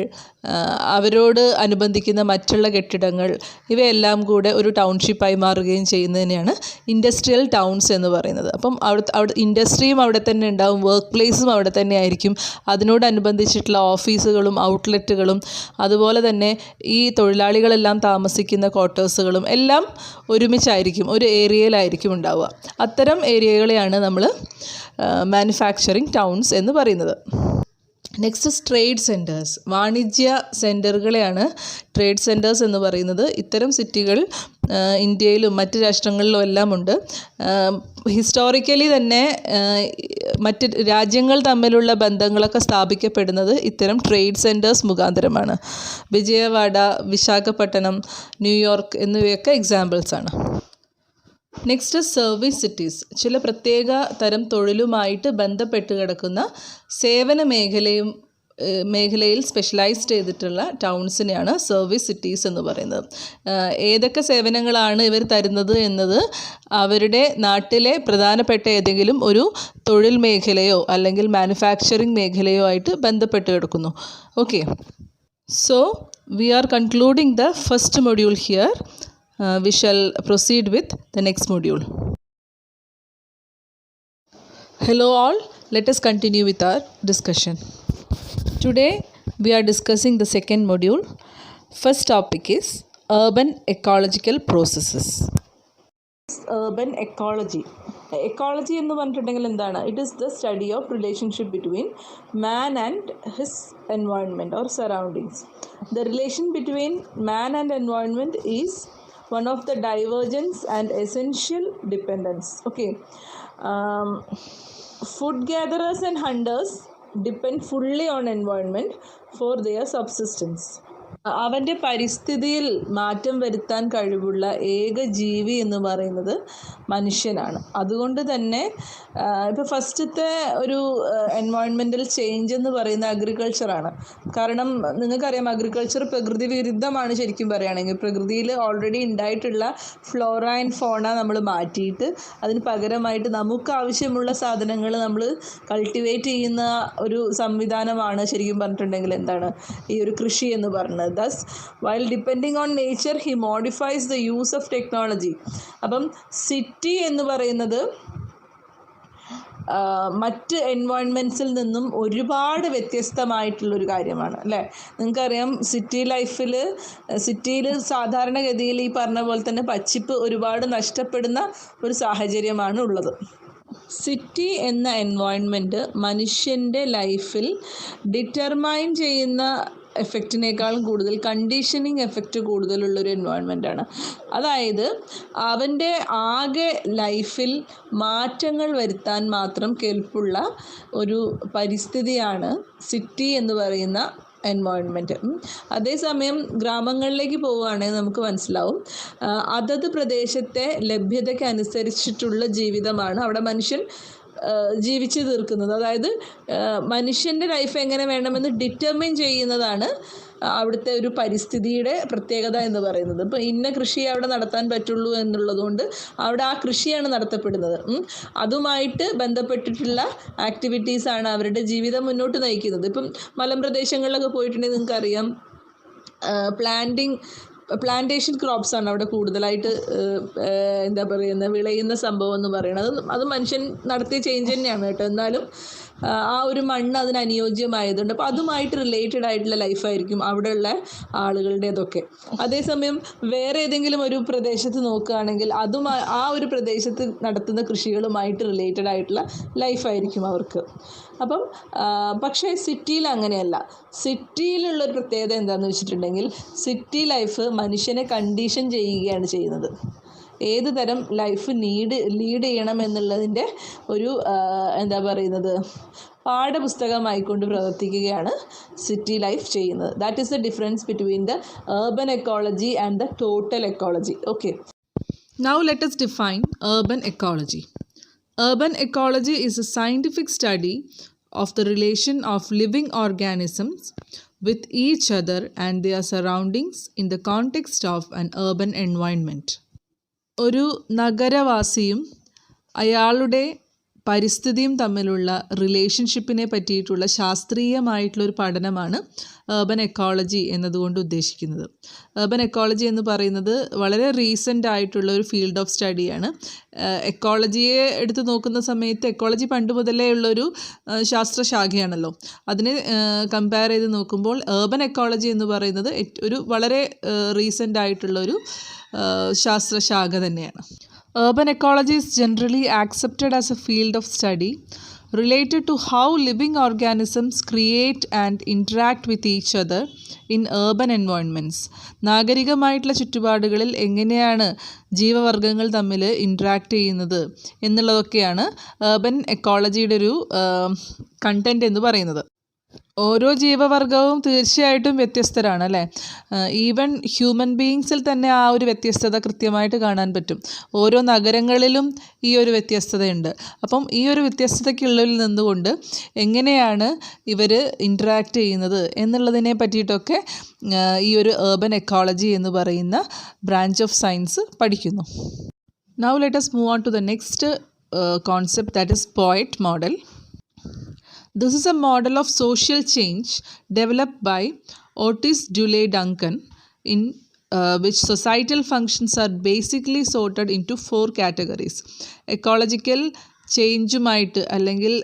അവരോട് അനുബന്ധിക്കുന്ന മറ്റുള്ള കെട്ടിടങ്ങൾ, ഇവയെല്ലാം കൂടെ ഒരു ടൗൺഷിപ്പായി മാറുകയും ചെയ്യുന്നതിനെയാണ് ഇൻഡസ്ട്രിയൽ ടൗൺസ് എന്ന് പറയുന്നത്. അപ്പം അവിടെ ഇൻഡസ്ട്രിയും അവിടെ തന്നെ ഉണ്ടാവും, വർക്ക് പ്ലേസും അവിടെ തന്നെ ആയിരിക്കും, അതിനോടനുബന്ധിച്ചിട്ടുള്ള ഓഫീസുകളും ഔട്ട്ലെറ്റുകളും അതുപോലെ തന്നെ ഈ തൊഴിലാളികളെല്ലാം താമസിക്കുന്ന ക്വാർട്ടേഴ്സുകളും എല്ലാം ഒരുമിച്ചായിരിക്കും, ഒരു ഏരിയയിലായിരിക്കും ഉണ്ടാവുക. അത്തരം ഏരിയകളെയാണ് നമ്മൾ മാനുഫാക്ചറിങ് ടൗൺസ് എന്ന് പറയുന്നത്. Next is trade centres. വാണിജ്യ സെൻറ്ററുകളെയാണ് ട്രേഡ് സെൻറ്റേഴ്സ് എന്ന് പറയുന്നത്. ഇത്തരം സിറ്റികൾ ഇന്ത്യയിലും മറ്റ് രാഷ്ട്രങ്ങളിലും എല്ലാം ഉണ്ട്. ഹിസ്റ്റോറിക്കലി തന്നെ മറ്റ് രാജ്യങ്ങൾ തമ്മിലുള്ള ബന്ധങ്ങളൊക്കെ സ്ഥാപിക്കപ്പെടുന്നത് ഇത്തരം ട്രേഡ് സെൻറ്റേഴ്സ് മുഖാന്തരമാണ്. വിജയവാഡ, വിശാഖപട്ടണം, ന്യൂയോർക്ക് എന്നിവയൊക്കെ എക്സാമ്പിൾസാണ്. Next service cities. ചില പ്രത്യേക തരം തൊഴിലുമായിട്ട് ബന്ധപ്പെട്ട് കിടക്കുന്ന സേവന മേഖലയിൽ സ്പെഷ്യലൈസ്ഡ് ചെയ്തിട്ടുള്ള ടൗൺസിനെയാണ് സർവീസ് സിറ്റീസ് എന്ന് പറയുന്നത്. ഏതൊക്കെ സേവനങ്ങളാണ് ഇവർ തരുന്നത് എന്നത് അവരുടെ നാട്ടിലെ പ്രധാനപ്പെട്ട ഏതെങ്കിലും ഒരു തൊഴിൽ മേഖലയോ അല്ലെങ്കിൽ മാനുഫാക്ചറിങ് മേഖലയോ ആയിട്ട് ബന്ധപ്പെട്ട് കിടക്കുന്നു. Okay, so we are concluding the first module here. We shall proceed with the next module. Hello all, let us continue with our discussion. Today we are discussing the second module. First topic is urban ecological processes. Urban ecology. Ecology എന്ന് പറഞ്ഞിട്ടുണ്ടെങ്കിൽ എന്താണ്? It is the study of relationship between man and his environment or surroundings. The relation between man and environment is one of the divergence and essential dependence. Okay, food gatherers and hunters depend fully on environment for their subsistence. അവൻ്റെ പരിസ്ഥിതിയിൽ മാറ്റം വരുത്താൻ കഴിവുള്ള ഏക ജീവി എന്ന് പറയുന്നത് മനുഷ്യനാണ്. അതുകൊണ്ട് തന്നെ ഇപ്പോൾ ഫസ്റ്റത്തെ ഒരു എൻവയോൺമെൻറ്റൽ ചേഞ്ച് എന്ന് പറയുന്ന അഗ്രികൾച്ചറാണ്. കാരണം നിങ്ങൾക്കറിയാം, അഗ്രികൾച്ചർ പ്രകൃതി വിരുദ്ധമാണ്. ശരിക്കും പറയുകയാണെങ്കിൽ പ്രകൃതിയിൽ ഓൾറെഡി ഉണ്ടായിട്ടുള്ള ഫ്ലോറ ആൻഡ് ഫോണ നമ്മൾ മാറ്റിയിട്ട് അതിന് പകരമായിട്ട് നമുക്ക് ആവശ്യമുള്ള സാധനങ്ങൾ നമ്മൾ കൾട്ടിവേറ്റ് ചെയ്യുന്ന ഒരു സംവിധാനമാണ് ശരിക്കും പറഞ്ഞിട്ടുണ്ടെങ്കിൽ എന്താണ് ഈ ഒരു കൃഷി എന്ന് പറയുന്നത്. Thus, while depending on nature, he modifies the use of technology. അപ്പം സിറ്റി എന്ന് പറയുന്നത് മറ്റ് എൻവയോൺമെൻറ്റ്സിൽ നിന്നും ഒരുപാട് വ്യത്യസ്തമായിട്ടുള്ളൊരു കാര്യമാണ് അല്ലേ. നിങ്ങൾക്കറിയാം, സിറ്റിയിൽ സാധാരണഗതിയിൽ ഈ പറഞ്ഞ പോലെ തന്നെ പച്ചിപ്പ് ഒരുപാട് നഷ്ടപ്പെടുന്ന ഒരു സാഹചര്യമാണ് ഉള്ളത്. സിറ്റി എന്ന എൻവയോൺമെൻറ്റ് മനുഷ്യൻ്റെ ലൈഫിൽ ഡിറ്റർമൈൻ ചെയ്യുന്ന എഫക്റ്റിനേക്കാളും കൂടുതൽ കണ്ടീഷനിങ് എഫക്റ്റ് കൂടുതലുള്ളൊരു എൻവയോൺമെൻറ്റാണ്. അതായത് അവൻ്റെ ആകെ ലൈഫിൽ മാറ്റങ്ങൾ വരുത്താൻ മാത്രം കെൽപ്പുള്ള ഒരു പരിസ്ഥിതിയാണ് സിറ്റി എന്ന് പറയുന്ന എൻവയോൺമെൻറ്റ്. അതേസമയം ഗ്രാമങ്ങളിലേക്ക് പോവുകയാണെങ്കിൽ നമുക്ക് മനസ്സിലാവും അതത് പ്രദേശത്തെ ലഭ്യതയ്ക്ക് അനുസരിച്ചിട്ടുള്ള ജീവിതമാണ് അവിടെ മനുഷ്യൻ ജീവിച്ചു തീർക്കുന്നത്. അതായത് മനുഷ്യൻ്റെ ലൈഫ് എങ്ങനെ വേണമെന്ന് ഡിറ്റർമിൻ ചെയ്യുന്നതാണ് അവിടുത്തെ ഒരു പരിസ്ഥിതിയുടെ പ്രത്യേകത എന്ന് പറയുന്നത്. ഇപ്പോൾ ഇന്ന കൃഷി അവിടെ നടത്താൻ പറ്റുള്ളൂ എന്നുള്ളതുകൊണ്ട് അവിടെ ആ കൃഷിയാണ് നടത്തപ്പെടുന്നത്. അതുമായിട്ട് ബന്ധപ്പെട്ടിട്ടുള്ള ആക്ടിവിറ്റീസാണ് അവരുടെ ജീവിതം മുന്നോട്ട് നയിക്കുന്നത്. ഇപ്പം മലമ്പ്രദേശങ്ങളിലൊക്കെ പോയിട്ടുണ്ടെങ്കിൽ നിങ്ങൾക്കറിയാം പ്ലാന്റേഷൻ ക്രോപ്സാണ് അവിടെ കൂടുതലായിട്ട് എന്താ പറയുന്നത് വിളയുന്ന സംഭവം എന്ന് പറയുന്നത്. അത് മനുഷ്യൻ നടത്തിയ ചേഞ്ച് തന്നെയാണ് കേട്ടോ. എന്നാലും ആ ഒരു മണ്ണ് അതിന് അനുയോജ്യമായതുകൊണ്ട് അപ്പോൾ അതുമായിട്ട് റിലേറ്റഡ് ആയിട്ടുള്ള ലൈഫായിരിക്കും അവിടെയുള്ള ആളുകളുടേതൊക്കെ. അതേസമയം വേറെ ഏതെങ്കിലും ഒരു പ്രദേശത്ത് നോക്കുകയാണെങ്കിൽ ആ ഒരു പ്രദേശത്ത് നടത്തുന്ന കൃഷികളുമായിട്ട് റിലേറ്റഡ് ആയിട്ടുള്ള ലൈഫായിരിക്കും അവർക്ക്. അപ്പം പക്ഷേ സിറ്റിയിൽ അങ്ങനെയല്ല. സിറ്റിയിലുള്ളൊരു പ്രത്യേകത എന്താണെന്ന് വെച്ചിട്ടുണ്ടെങ്കിൽ സിറ്റി ലൈഫ് മനുഷ്യനെ കണ്ടീഷൻ ചെയ്യുകയാണ് ചെയ്യുന്നത്. ഏത് തരം ലൈഫ് ലീഡ് ചെയ്യണം എന്നുള്ളതിൻ്റെ ഒരു എന്താ പറയുന്നത് പാഠപുസ്തകമായിക്കൊണ്ട് പ്രവർത്തിക്കുകയാണ് സിറ്റി ലൈഫ് ചെയ്യുന്നത്. That is the difference between the urban ecology and the total ecology. Okay. Now let us define urban ecology. Urban ecology is a scientific study of the relation of living organisms with each other and their surroundings in the context of an urban environment. ഒരു നഗരവാസിയും അയാളുടെ പരിസ്ഥിതിയും തമ്മിലുള്ള റിലേഷൻഷിപ്പിനെ പറ്റിയിട്ടുള്ള ശാസ്ത്രീയമായിട്ടുള്ളൊരു പഠനമാണ് urban ecology എന്നതുകൊണ്ട് ഉദ്ദേശിക്കുന്നത്. urban ecology എന്ന് പറയുന്നത് വളരെ റീസെൻ്റ് ആയിട്ടുള്ള ഒരു ഫീൽഡ് ഓഫ് സ്റ്റഡിയാണ്. എക്കോളജിയെ എടുത്ത് നോക്കുന്ന സമയത്ത് എക്കോളജി പണ്ട് മുതലേ ഉള്ളൊരു ശാസ്ത്രശാഖയാണല്ലോ. അതിനെ കമ്പയർ ചെയ്ത് നോക്കുമ്പോൾ urban ecology എന്ന് പറയുന്നത് ഒരു വളരെ റീസെൻ്റ് ആയിട്ടുള്ളൊരു ശാസ്ത്രശാഖ തന്നെയാണ്. Urban ecology is generally accepted as a field of study related to how living organisms create and interact with each other in urban environments. നാഗരികമായിട്ടുള്ള ചുറ്റുപാടുകളിൽ എങ്ങനെയാണ് ജീവവർഗങ്ങൾ തമ്മിൽ ഇൻട്രാക്ട് ചെയ്യുന്നത് എന്നുള്ളതൊക്കെയാണ് urban ecologyയുടെ ഒരു കണ്ടൻറ് എന്ന് പറയുന്നത്. ഓരോ ജീവവർഗവും തീർച്ചയായിട്ടും വ്യത്യസ്തരാണ് അല്ലേ. ഈവൻ ഹ്യൂമൻ ബീയിങ്സിൽ തന്നെ ആ ഒരു വ്യത്യസ്തത കൃത്യമായിട്ട് കാണാൻ പറ്റും. ഓരോ നഗരങ്ങളിലും ഈ ഒരു വ്യത്യസ്തതയുണ്ട്. അപ്പം ഈ ഒരു വ്യത്യസ്തതയ്ക്കുള്ളിൽ നിന്നുകൊണ്ട് എങ്ങനെയാണ് ഇവർ ഇൻട്രാക്ട് ചെയ്യുന്നത് എന്നുള്ളതിനെ പറ്റിയിട്ടൊക്കെ ഈ ഒരു urban ecology എന്ന് പറയുന്ന ബ്രാഞ്ച് ഓഫ് സയൻസ് പഠിക്കുന്നു. Now let us move on to the next concept, that is POET model. This is a model of social change developed by Otis Duley-Duncan in which societal functions are basically sorted into 4 categories. Ecological ചേഞ്ചുമായിട്ട് അല്ലെങ്കിൽ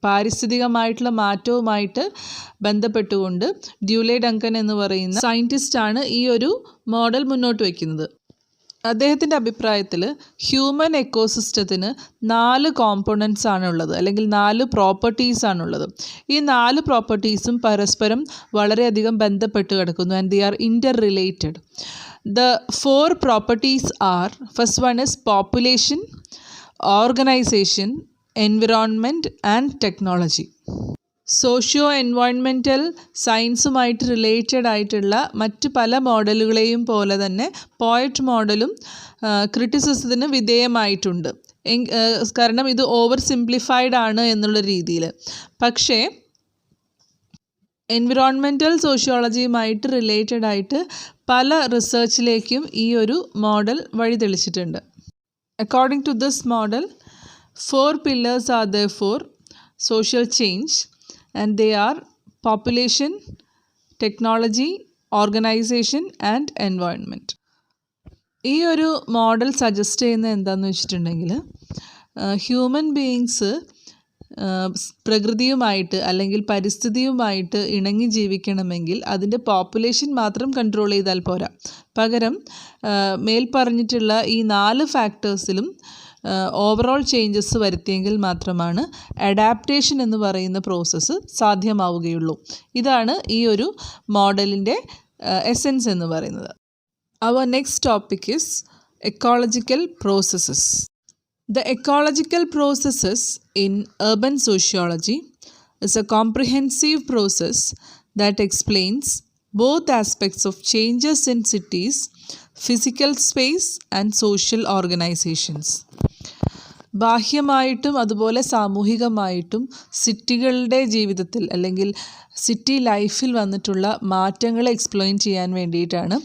പാരിസ്ഥിതികമായിട്ടുള്ള മാറ്റവുമായിട്ട് ബന്ധപ്പെട്ടുകൊണ്ട് ഡ്യൂലെ ഡങ്കൻ എന്ന് പറയുന്ന സയൻറ്റിസ്റ്റാണ് ഈ ഒരു മോഡൽ മുന്നോട്ട് വയ്ക്കുന്നത്. അദ്ദേഹത്തിൻ്റെ അഭിപ്രായത്തിൽ ഹ്യൂമൻ എക്കോസിസ്റ്റത്തിന് 4 കോമ്പോണൻറ്റ്സ് ആണുള്ളത്, അല്ലെങ്കിൽ 4 പ്രോപ്പർട്ടീസ് ആണുള്ളത്. ഈ 4 പ്രോപ്പർട്ടീസും പരസ്പരം വളരെയധികം ബന്ധപ്പെട്ട് കിടക്കുന്നു. And they are interrelated. The 4 properties are, first one is population, organisation, environment and technology. Socio environmental സയൻസുമായിട്ട് റിലേറ്റഡ് ആയിട്ടുള്ള മറ്റ് പല മോഡലുകളെയും പോലെ തന്നെ പോയറ്റ് മോഡലും ക്രിറ്റിസിസത്തിന് വിധേയമായിട്ടുണ്ട്. കാരണം ഇത് ഓവർ സിംപ്ലിഫൈഡ് ആണ് എന്നുള്ള രീതിയിൽ. പക്ഷേ എൻവിറോൺമെൻറ്റൽ സോഷ്യോളജിയുമായിട്ട് റിലേറ്റഡ് ആയിട്ട് പല റിസർച്ചിലേക്കും ഈ ഒരു മോഡൽ വഴിതെളിച്ചിട്ടുണ്ട്. According to this model 4 pillars are therefore social change, and they are population, technology, organization and environment. ഈ ഒരു മോഡൽ സജസ്റ്റ് ചെയ്യുന്നത് എന്താണെന്ന് വെച്ചിട്ടുണ്ടെങ്കിൽ ഹ്യൂമൻ ബീയിങ്സ് പ്രകൃതിയുമായിട്ട് അല്ലെങ്കിൽ പരിസ്ഥിതിയുമായിട്ട് ഇണങ്ങി ജീവിക്കണമെങ്കിൽ അതിൻ്റെ പോപ്പുലേഷൻ മാത്രം കൺട്രോൾ ചെയ്താൽ പോരാ. പകരം മേൽ പറഞ്ഞിട്ടുള്ള ഈ 4 ഫാക്ടേഴ്സിലും ഓവറോൾ ചേഞ്ചസ് വരുത്തിയെങ്കിൽ മാത്രമാണ് അഡാപ്റ്റേഷൻ എന്ന് പറയുന്ന പ്രോസസ്സ് സാധ്യമാവുകയുള്ളൂ. ഇതാണ് ഈ ഒരു മോഡലിൻ്റെ എസെൻസ് എന്ന് പറയുന്നത്. Our next topic is ecological processes. The ecological processes in urban sociology is a comprehensive process that explains both aspects of changes in cities, physical space and social organizations. ബാഹ്യമായിട്ടും അതുപോലെ സാമൂഹികമായിട്ടും സിറ്റികളുടെ ജീവിതത്തിൽ അല്ലെങ്കിൽ സിറ്റി ലൈഫിൽ വന്നിട്ടുള്ള മാറ്റങ്ങളെ എക്സ്പ്ലെയിൻ ചെയ്യാൻ വേണ്ടിയിട്ടാണ്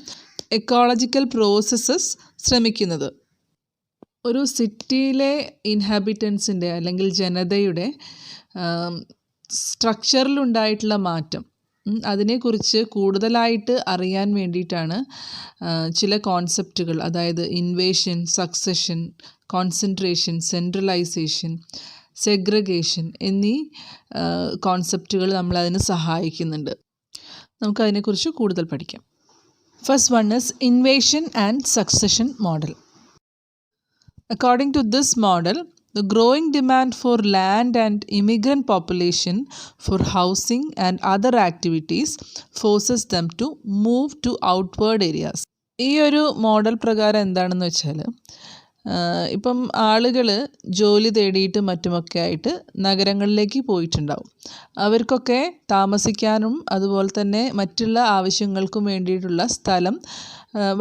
എക്കോളജിക്കൽ പ്രോസസ്സസ് ശ്രമിക്കുന്നത്. ഒരു സിറ്റിയിലെ ഇൻഹാബിറ്റൻസിൻ്റെ അല്ലെങ്കിൽ ജനതയുടെ സ്ട്രക്ചറിലുണ്ടായിട്ടുള്ള മാറ്റം അതിനെക്കുറിച്ച് കൂടുതലായിട്ട് അറിയാൻ വേണ്ടിയിട്ടാണ് ചില കോൺസെപ്റ്റുകൾ, അതായത് invasion, succession, concentration, centralisation, segregation എന്നീ കോൺസെപ്റ്റുകൾ നമ്മളതിന് സഹായിക്കുന്നുണ്ട്. നമുക്കതിനെക്കുറിച്ച് കൂടുതൽ പഠിക്കാം. First one is invasion and succession model. According to this model, the growing demand for land and immigrant population for housing and other activities forces them to move to outward areas. ഈ ഒരു മോഡൽ പ്രകാരം എന്താണെന്ന് വെച്ചാൽ ഇപ്പം ആളുകൾ ജോലി തേടിയിട്ട് മറ്റുമൊക്കെ ആയിട്ട് നഗരങ്ങളിലേക്ക് പോയിട്ടുണ്ടാവും. അവർക്കൊക്കെ താമസിക്കാനും അതുപോലെ തന്നെ മറ്റുള്ള ആവശ്യങ്ങൾക്കും വേണ്ടിയിട്ടുള്ള സ്ഥലം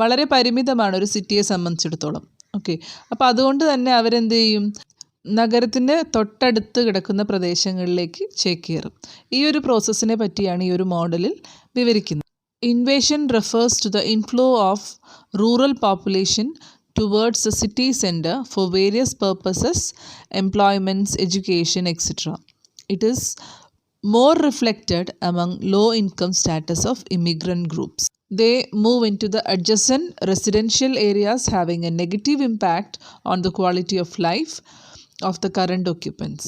വളരെ പരിമിതമാണ് ഒരു സിറ്റിയെ സംബന്ധിച്ചിടത്തോളം. ഓക്കെ, അപ്പോൾ അതുകൊണ്ട് തന്നെ അവരെന്ത് ചെയ്യും, നഗരത്തിൻ്റെ തൊട്ടടുത്ത് കിടക്കുന്ന പ്രദേശങ്ങളിലേക്ക് ചേക്കേറും. ഈ ഒരു പ്രോസസ്സിനെ പറ്റിയാണ് ഈ ഒരു മോഡലിൽ വിവരിക്കുന്നത്. Invasion refers to the inflow of rural population towards the city center for various purposes, employments, education, etc. It is more reflected among low income status of immigrant groups. They move into the adjacent residential areas, having a negative impact on the quality of life of the current occupants.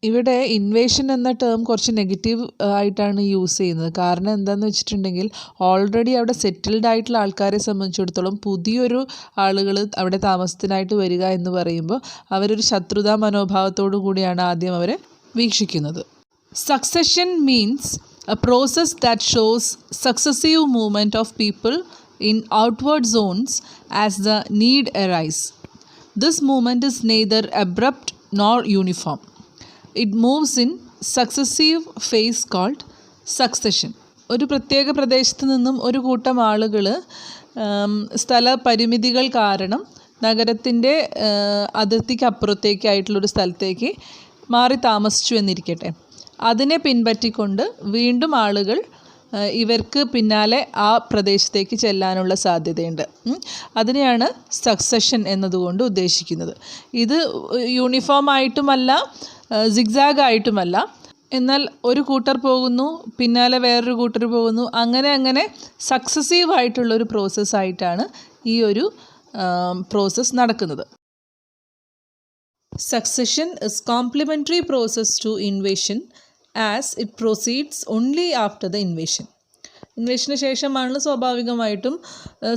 ഇവിടെ ഇൻവേഷൻ എന്ന ടേം കുറച്ച് നെഗറ്റീവ് ആയിട്ടാണ് യൂസ് ചെയ്യുന്നത്. കാരണം എന്താണെന്ന് വെച്ചിട്ടുണ്ടെങ്കിൽ ഓൾറെഡി അവിടെ സെറ്റിൽഡ് ആയിട്ടുള്ള ആൾക്കാരെ സംബന്ധിച്ചിടത്തോളം പുതിയൊരു ആളുകൾ അവിടെ താമസത്തിനായിട്ട് വരിക എന്ന് പറയുമ്പോൾ അവരൊരു ശത്രുതാ മനോഭാവത്തോടു കൂടിയാണ് ആദ്യം അവരെ വീക്ഷിക്കുന്നത്. Succession means a process that shows successive movement of people in outward zones as the need arise. This movement is neither abrupt nor uniform. It moves in successive phase called succession. ഒരു പ്രത്യേക പ്രദേശത്ത് നിന്നും ഒരു കൂട്ടം ആളുകൾ സ്ഥല പരിമിതികൾ കാരണം നഗരത്തിൻ്റെ അതിർത്തിക്ക് അപ്പുറത്തേക്കായിട്ടുള്ളൊരു സ്ഥലത്തേക്ക് മാറി താമസിച്ചു എന്നിരിക്കട്ടെ. അതിനെ പിൻപറ്റിക്കൊണ്ട് വീണ്ടും ആളുകൾ ഇവർക്ക് പിന്നാലെ ആ പ്രദേശത്തേക്ക് ചെല്ലാനുള്ള സാധ്യതയുണ്ട്. അതിനെയാണ് സക്സഷൻ എന്നതുകൊണ്ട് ഉദ്ദേശിക്കുന്നത്. ഇത് യൂണിഫോം ആയിട്ടുമല്ല സിഗ്സാഗ് ആയിട്ടുമല്ല, എന്നാൽ ഒരു കൂട്ടർ പോകുന്നു പിന്നാലെ വേറൊരു കൂട്ടർ പോകുന്നു, അങ്ങനെ സക്സസീവ് ആയിട്ടുള്ളൊരു പ്രോസസ്സായിട്ടാണ് ഈ ഒരു പ്രോസസ്സ് നടക്കുന്നത്. Succession is complementary process to invasion as it proceeds only after the invasion. ഇൻവേഷന് ശേഷമാണ് സ്വാഭാവികമായിട്ടും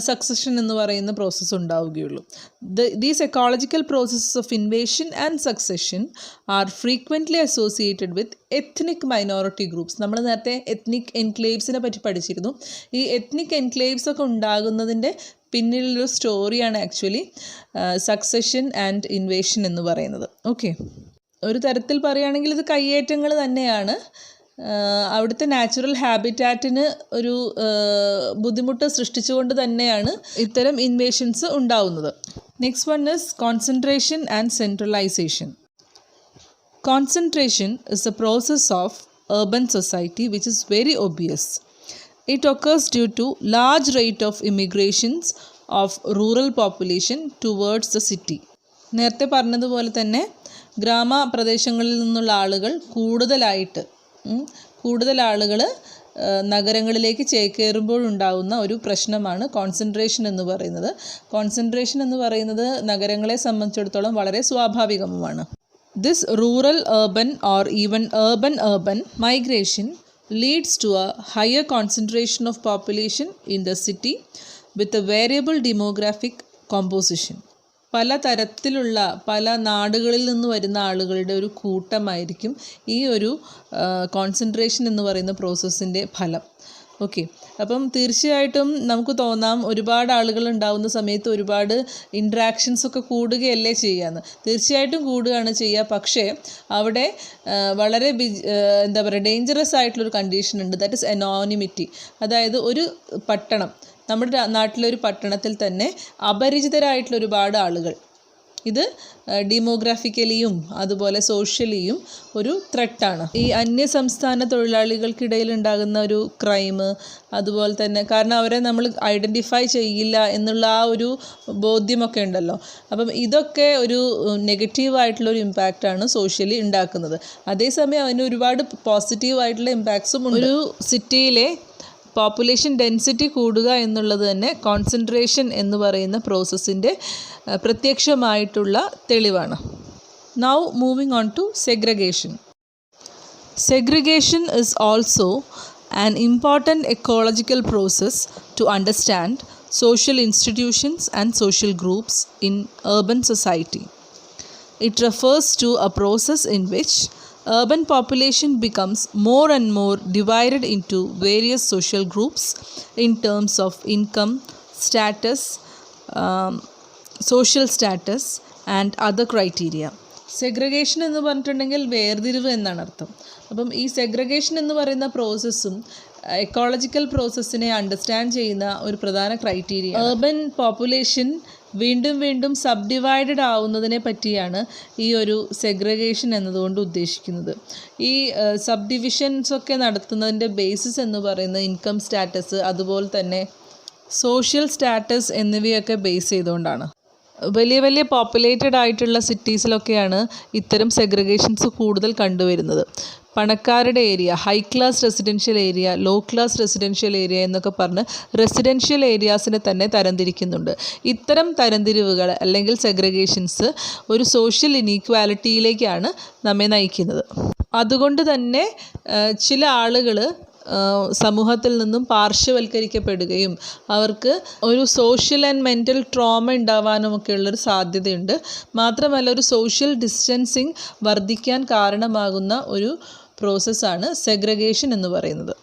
സക്സഷൻ എന്ന് പറയുന്ന പ്രോസസ്സ് ഉണ്ടാവുകയുള്ളൂ. These ecological processes of invasion and succession are frequently associated with ethnic minority groups. നമ്മൾ നേരത്തെ എത്നിക് എൻക്ലേവ്സിനെ പറ്റി പഠിച്ചിരുന്നു. ഈ എത്നിക് എൻക്ലേവ്സ് ഒക്കെ ഉണ്ടാകുന്നതിൻ്റെ പിന്നിലൊരു സ്റ്റോറിയാണ് ആക്ച്വലി സക്സഷൻ ആൻഡ് ഇൻവേഷൻ എന്ന് പറയുന്നത്. ഓക്കെ, ഒരു തരത്തിൽ പറയുകയാണെങ്കിൽ ഇത് കയ്യേറ്റങ്ങൾ തന്നെയാണ്. അവിടുത്തെ നാച്ചുറൽ ഹാബിറ്റാറ്റിന് ഒരു ബുദ്ധിമുട്ട് സൃഷ്ടിച്ചുകൊണ്ട് തന്നെയാണ് ഇത്തരം ഇൻവേഷൻസ് ഉണ്ടാവുന്നത്. Next one is concentration and centralisation. Concentration is A process of urban society which is very obvious. It occurs due to large rate of immigrations of rural population towards the city. നേരത്തെ പറഞ്ഞതുപോലെ തന്നെ ഗ്രാമപ്രദേശങ്ങളിൽ നിന്നുള്ള ആളുകൾ കൂടുതൽ ആളുകൾ നഗരങ്ങളിലേക്ക് ചേക്കേറുമ്പോഴുണ്ടാകുന്ന ഒരു പ്രശ്നമാണ് കോൺസെൻട്രേഷൻ എന്ന് പറയുന്നത്. കോൺസെൻട്രേഷൻ എന്ന് പറയുന്നത് നഗരങ്ങളെ സംബന്ധിച്ചിടത്തോളം വളരെ സ്വാഭാവികവുമാണ്. This rural urban or even urban migration leads to a higher concentration of population in the city with a variable demographic composition. പല തരത്തിലുള്ള പല നാടുകളിൽ നിന്ന് വരുന്ന ആളുകളുടെ ഒരു കൂട്ടമായിരിക്കും ഈ ഒരു കോൺസെൻട്രേഷൻ എന്ന് പറയുന്ന പ്രോസസ്സിൻ്റെ ഫലം. ഓക്കെ, അപ്പം തീർച്ചയായിട്ടും നമുക്ക് തോന്നാം ഒരുപാട് ആളുകൾ ഉണ്ടാവുന്ന സമയത്ത് ഒരുപാട് ഇൻട്രാക്ഷൻസ് ഒക്കെ കൂടുകയല്ലേ ചെയ്യാന്ന്. തീർച്ചയായിട്ടും കൂടുകയാണ് ചെയ്യുക. പക്ഷേ അവിടെ വളരെ എന്താ പറയുക, ഡേഞ്ചറസ് ആയിട്ടുള്ളൊരു കണ്ടീഷൻ ഉണ്ട്. That is anonymity. അതായത് ഒരു പട്ടണം, നമ്മുടെ നാട്ടിലെ ഒരു പട്ടണത്തിൽ തന്നെ അപരിചിതരായിട്ടുള്ള ഒരുപാട് ആളുകൾ, ഇത് ഡെമോഗ്രാഫിക്കലിയും അതുപോലെ സോഷ്യലിയും ഒരു ത്രെട്ടാണ്. ഈ അന്യസംസ്ഥാന തൊഴിലാളികൾക്കിടയിൽ ഉണ്ടാകുന്ന ഒരു ക്രൈം, അതുപോലെ തന്നെ കാരണം അവരെ നമ്മൾ ഐഡൻറ്റിഫൈ ചെയ്യില്ല എന്നുള്ള ആ ഒരു ബോധ്യമൊക്കെ ഉണ്ടല്ലോ. അപ്പം ഇതൊക്കെ ഒരു നെഗറ്റീവായിട്ടുള്ളൊരു ഇമ്പാക്റ്റാണ് സോഷ്യലി ഉണ്ടാക്കുന്നത്. അതേസമയം അതിന് ഒരുപാട് പോസിറ്റീവായിട്ടുള്ള ഇമ്പാക്ട്സും ഉണ്ട്. ഒരു സിറ്റിയിലെ പോപ്പുലേഷൻ ഡെൻസിറ്റി കൂടുക എന്നുള്ളത് തന്നെ കോൺസെൻട്രേഷൻ എന്ന് പറയുന്ന പ്രോസസ്സിൻ്റെ പ്രത്യക്ഷമായിട്ടുള്ള തെളിവാണ്. Now moving on to segregation. Segregation is also an important ecological process to understand social institutions and social groups in urban society. It refers to a process in which urban population becomes more and more divided into various social groups in terms of income, status, social status and other criteria. Segregation എന്ന് പറഞ്ഞിട്ടുണ്ടെങ്കിൽ വേർതിരിവ് എന്നാണ് അർത്ഥം. അപ്പം ഈ സെഗ്രിഗേഷൻ എന്ന് പറയുന്ന പ്രോസസ്സും എക്കോളജിക്കൽ പ്രോസസ്സിനെ അണ്ടർസ്റ്റാൻഡ് ചെയ്യുന്ന ഒരു പ്രധാന ക്രൈറ്റീരിയ. urban population വീണ്ടും വീണ്ടും സബ് ഡിവൈഡഡ് ആവുന്നതിനെ പറ്റിയാണ് ഈ ഒരു സെഗ്രിഗേഷൻ എന്നതുകൊണ്ട് ഉദ്ദേശിക്കുന്നത്. ഈ സബ് ഡിവിഷൻസൊക്കെ നടത്തുന്നതിൻ്റെ ബേസിസ് എന്ന് പറയുന്നത് ഇൻകം സ്റ്റാറ്റസ്, അതുപോലെ തന്നെ സോഷ്യൽ സ്റ്റാറ്റസ് എന്നിവയൊക്കെ ബേസ് ചെയ്തുകൊണ്ടാണ്. വലിയ വലിയ പോപ്പുലേറ്റഡ് ആയിട്ടുള്ള സിറ്റീസിലൊക്കെയാണ് ഇത്തരം സെഗ്രിഗേഷൻസ് കൂടുതൽ കണ്ടുവരുന്നത്. പണക്കാരുടെ area, high class residential area, low class residential area എന്നൊക്കെ പറഞ്ഞ് റെസിഡൻഷ്യൽ ഏരിയാസിനെ തന്നെ തരംതിരിക്കുന്നുണ്ട്. ഇത്തരം തരംതിരിവുകൾ അല്ലെങ്കിൽ സെഗ്രിഗേഷൻസ് ഒരു സോഷ്യൽ ഇനീക്വാലിറ്റിയിലേക്കാണ് നമ്മെ നയിക്കുന്നത്. അതുകൊണ്ട് തന്നെ ചില ആളുകൾ സമൂഹത്തിൽ നിന്നും പാർശ്വവൽക്കരിക്കപ്പെടുകയും അവർക്ക് ഒരു സോഷ്യൽ ആൻഡ് മെൻ്റൽ ട്രോമ ഉണ്ടാവാനുമൊക്കെ ഉള്ളൊരു സാധ്യതയുണ്ട്. മാത്രമല്ല ഒരു സോഷ്യൽ ഡിസ്റ്റൻസിങ് വർദ്ധിക്കാൻ കാരണമാകുന്ന ഒരു പ്രോസസ്സാണ് സെഗ്രിഗേഷൻ എന്ന് പറയുന്നത്.